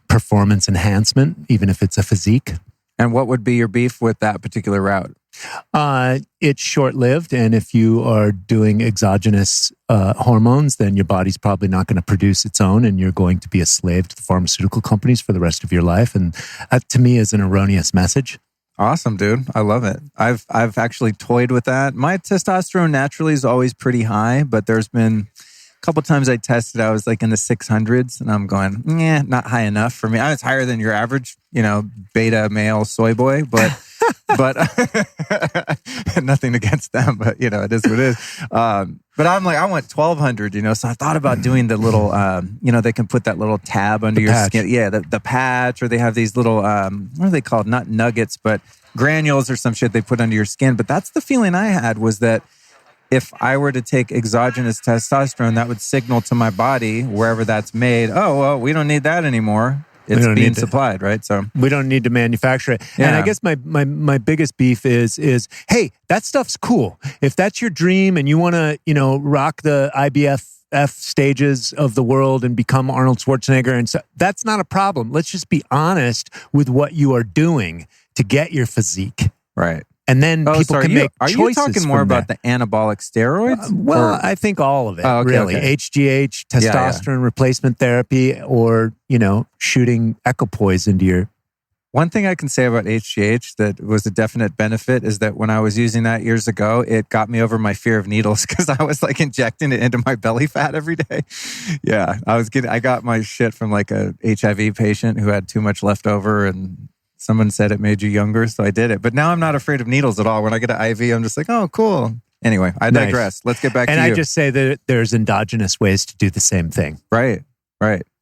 performance enhancement, even if it's a physique. And what would be your beef with that particular route? It's short-lived, and if you are doing exogenous hormones, then your body's probably not going to produce its own, and you're going to be a slave to the pharmaceutical companies for the rest of your life. And that, to me, is an erroneous message. Awesome, dude. I love it. I've actually toyed with that. My testosterone naturally is always pretty high, but there's been a couple times I tested, I was like in the 600s, and I'm going, not high enough for me. I was higher than your average, beta male soy boy, but nothing against them, but it is what it is. But I'm like, I want 1200, so I thought about doing the little, they can put that little tab under your skin. Yeah, the patch, or they have these little, what are they called? Not nuggets, but granules or some shit they put under your skin. But that's the feeling I had, was that if I were to take exogenous testosterone, that would signal to my body, wherever that's made, oh, well, we don't need that anymore. It's being supplied, right? So we don't need to manufacture it. Yeah. And I guess my biggest beef is, hey, that stuff's cool. If that's your dream and you want to, rock the IBF stages of the world and become Arnold Schwarzenegger, and so, that's not a problem. Let's just be honest with what you are doing to get your physique. Right. And then people can make choices. Are you talking more about the anabolic steroids? I think all of it, really. Okay. HGH, testosterone replacement therapy, or, shooting equipoise into your... One thing I can say about HGH that was a definite benefit is that when I was using that years ago, it got me over my fear of needles, because I was like injecting it into my belly fat every day. Yeah, I got my shit from like a HIV patient who had too much left over, and someone said it made you younger, so I did it. But now I'm not afraid of needles at all. When I get an IV, I'm just like, oh, cool. Anyway, I digress. Let's get back to you. And I just say that there's endogenous ways to do the same thing. Right,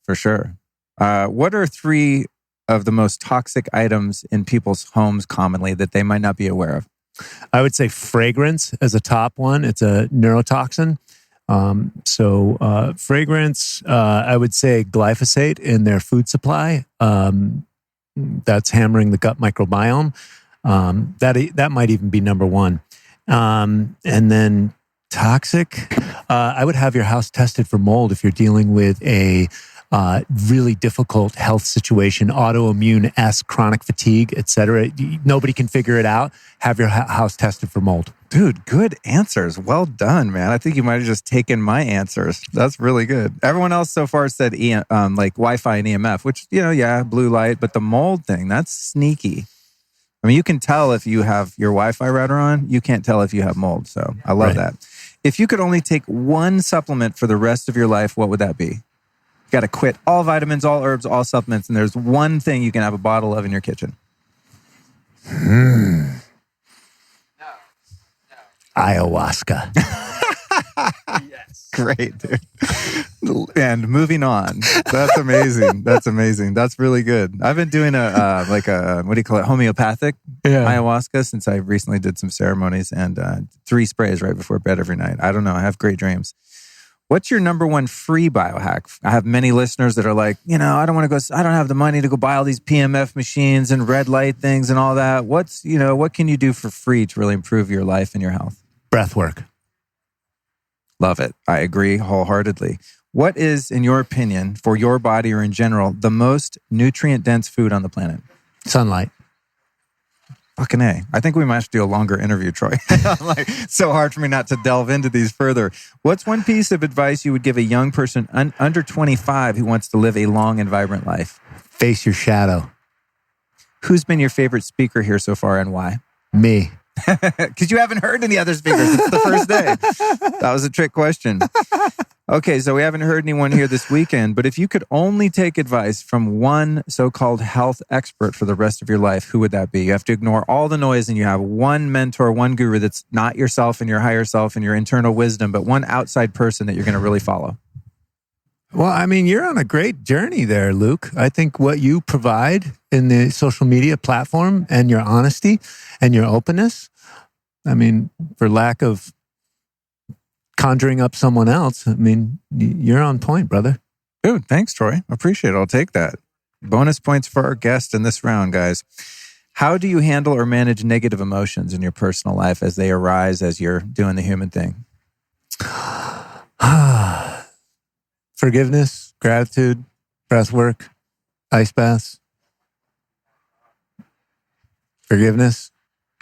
for sure. What are 3 of the most toxic items in people's homes commonly that they might not be aware of? I would say fragrance as a top one. It's a neurotoxin. Fragrance, I would say glyphosate in their food supply. That's hammering the gut microbiome. That might even be number 1. And then toxic, I would have your house tested for mold if you're dealing with a really difficult health situation, autoimmune, chronic fatigue, etc. Nobody can figure it out. Have your house tested for mold. Dude, good answers. Well done, man. I think you might have just taken my answers. That's really good. Everyone else so far said like Wi-Fi and EMF, which, blue light, but the mold thing, that's sneaky. I mean, you can tell if you have your Wi-Fi router on. You can't tell if you have mold. So I love that. If you could only take one supplement for the rest of your life, what would that be? You got to quit all vitamins, all herbs, all supplements, and there's one thing you can have a bottle of in your kitchen. Ayahuasca. Yes. Great, dude. And moving on. That's amazing. That's really good. I've been doing what do you call it? Homeopathic ayahuasca since I recently did some ceremonies and 3 sprays right before bed every night. I don't know. I have great dreams. What's your number 1 free biohack? I have many listeners that are like, I don't have the money to go buy all these PMF machines and red light things and all that. What can you do for free to really improve your life and your health? Breath work. Love it. I agree wholeheartedly. What is, in your opinion, for your body or in general, the most nutrient-dense food on the planet? Sunlight. Fucking A. I think we might have to do a longer interview, Troy. It's so hard for me not to delve into these further. What's one piece of advice you would give a young person under 25 who wants to live a long and vibrant life? Face your shadow. Who's been your favorite speaker here so far and why? Me. Because you haven't heard any other speakers. It's the first day. That was a trick question. Okay, so we haven't heard anyone here this weekend, but if you could only take advice from one so-called health expert for the rest of your life, who would that be? You have to ignore all the noise and you have one mentor, one guru that's not yourself and your higher self and your internal wisdom, but one outside person that you're going to really follow. Well, I mean, you're on a great journey there, Luke. I think what you provide in the social media platform and your honesty and your openness, I mean, for lack of conjuring up someone else, I mean, you're on point, brother. Dude, thanks, Troy. Appreciate it. I'll take that. Bonus points for our guest in this round, guys. How do you handle or manage negative emotions in your personal life as they arise as you're doing the human thing? Forgiveness, gratitude, breath work, ice baths. Forgiveness.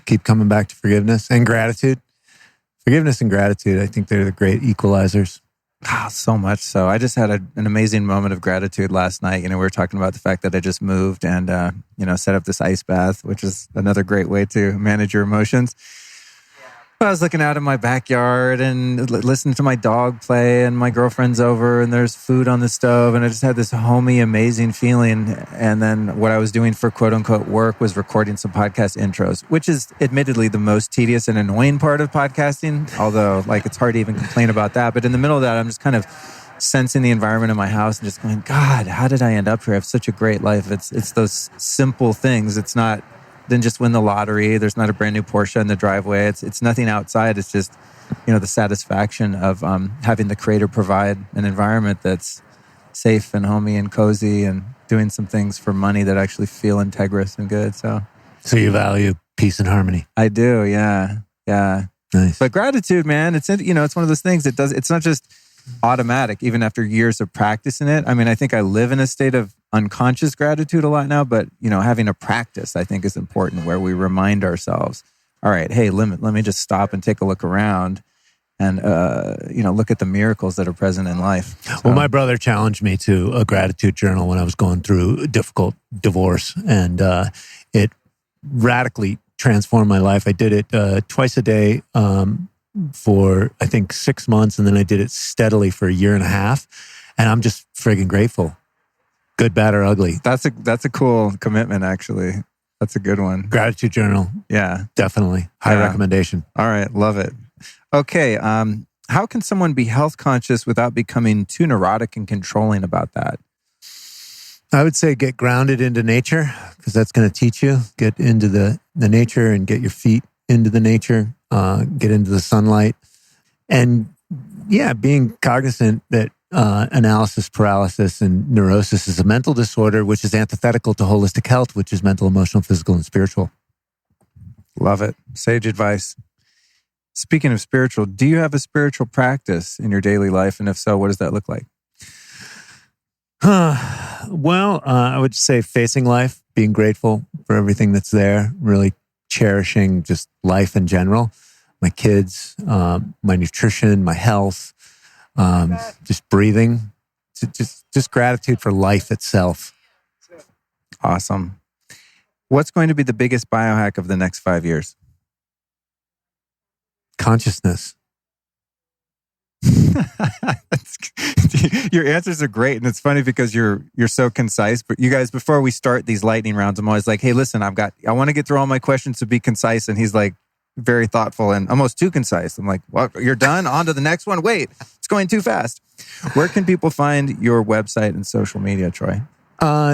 Keep coming back to forgiveness and gratitude. Forgiveness and gratitude, I think they're the great equalizers. So much so. I just had an amazing moment of gratitude last night. We were talking about the fact that I just moved and, set up this ice bath, which is another great way to manage your emotions. I was looking out in my backyard and listening to my dog play and my girlfriend's over and there's food on the stove and I just had this homey, amazing feeling. And then what I was doing for quote unquote work was recording some podcast intros, which is admittedly the most tedious and annoying part of podcasting. Although it's hard to even complain about that. But in the middle of that, I'm just kind of sensing the environment in my house and just going, God, how did I end up here? I have such a great life. It's those simple things. It's not didn't just win the lottery. There's not a brand new Porsche in the driveway. It's nothing outside. It's just, the satisfaction of having the Creator provide an environment that's safe and homey and cozy and doing some things for money that actually feel integrous and good. So you value peace and harmony. I do. Yeah. Nice. But gratitude, man, it's one of those things that it's not just automatic, even after years of practicing it. I mean, I think I live in a state of unconscious gratitude a lot now, but having a practice I think is important where we remind ourselves, all right, hey, let me just stop and take a look around and look at the miracles that are present in life. So, well, my brother challenged me to a gratitude journal when I was going through a difficult divorce, and it radically transformed my life. I did it twice a day for I think 6 months, and then I did it steadily for a year and a half, and I'm just friggin' grateful. Good, bad, or ugly. That's a cool commitment, actually. That's a good one. Gratitude journal. Yeah. Definitely. High recommendation. All right. Love it. Okay. How can someone be health conscious without becoming too neurotic and controlling about that? I would say get grounded into nature, because that's going to teach you. Get into the nature and get your feet into the nature. Get into the sunlight. And yeah, being cognizant that analysis paralysis and neurosis is a mental disorder, which is antithetical to holistic health, which is mental, emotional, physical, and spiritual. Love it. Sage advice. Speaking of spiritual, do you have a spiritual practice in your daily life? And if so, what does that look like? Well, I would say facing life, being grateful for everything that's there, really cherishing just life in general, my kids, my nutrition, my health, just breathing, just gratitude for life itself. Awesome. What's going to be the biggest biohack of the next 5 years? Consciousness. Your answers are great, and it's funny because you're so concise. But you guys, before we start these lightning rounds, I'm always like, "Hey, listen, I want to get through all my questions to be concise." And he's like, very thoughtful and almost too concise. I'm like, "Well, you're done. On to the next one. Wait, it's going too fast." Where can people find your website and social media, Troy?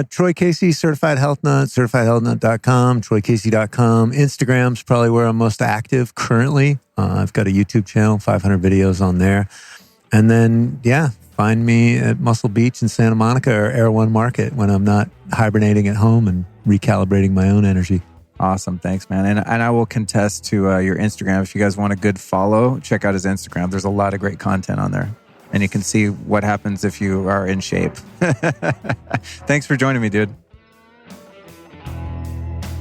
Troy Casey, Certified Health Nut, certifiedhealthnut.com, troycasey.com. Instagram's probably where I'm most active currently. I've got a YouTube channel, 500 videos on there. And then, find me at Muscle Beach in Santa Monica or Air One Market when I'm not hibernating at home and recalibrating my own energy. Awesome. Thanks, man. And I will contest to your Instagram. If you guys want a good follow, check out his Instagram. There's a lot of great content on there. And you can see what happens if you are in shape. Thanks for joining me, dude.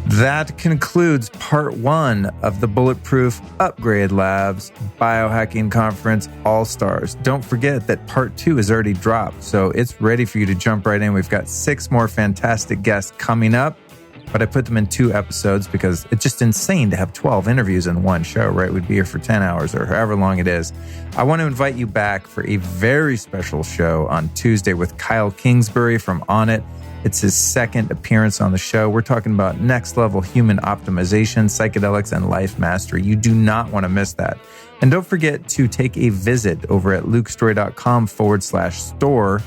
That concludes part 1 of the Bulletproof Upgrade Labs Biohacking Conference All-Stars. Don't forget that part 2 is already dropped, so it's ready for you to jump right in. We've got 6 more fantastic guests coming up, but I put them in 2 episodes because it's just insane to have 12 interviews in one show, right? We'd be here for 10 hours or however long it is. I want to invite you back for a very special show on Tuesday with Kyle Kingsbury from On It. It's his 2nd appearance on the show. We're talking about next level human optimization, psychedelics, and life mastery. You do not want to miss that. And don't forget to take a visit over at lukestory.com/store,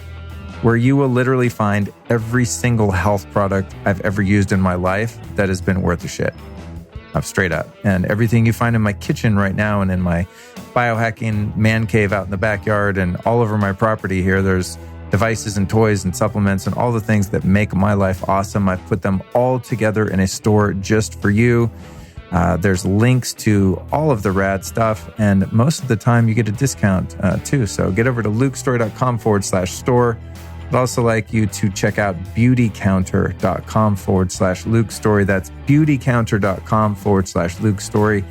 where you will literally find every single health product I've ever used in my life that has been worth a shit. Straight up. And everything you find in my kitchen right now and in my biohacking man cave out in the backyard and all over my property here, there's devices and toys and supplements and all the things that make my life awesome. I've put them all together in a store just for you. There's links to all of the rad stuff, and most of the time you get a discount too. So get over to lukestory.com/store. I'd also like you to check out beautycounter.com/lukestory. That's beautycounter.com/lukestory.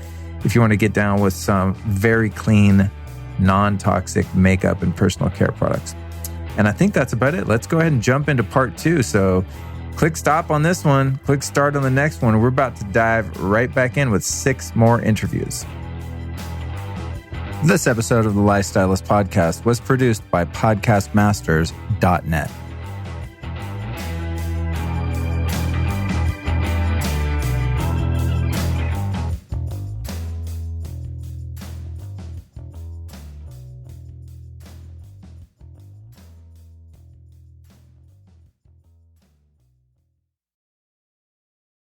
If you want to get down with some very clean, non-toxic makeup and personal care products. And I think that's about it. Let's go ahead and jump into part 2. So click stop on this one, click start on the next one. We're about to dive right back in with 6 more interviews. This episode of the Lifestylist Podcast was produced by podcastmasters.net.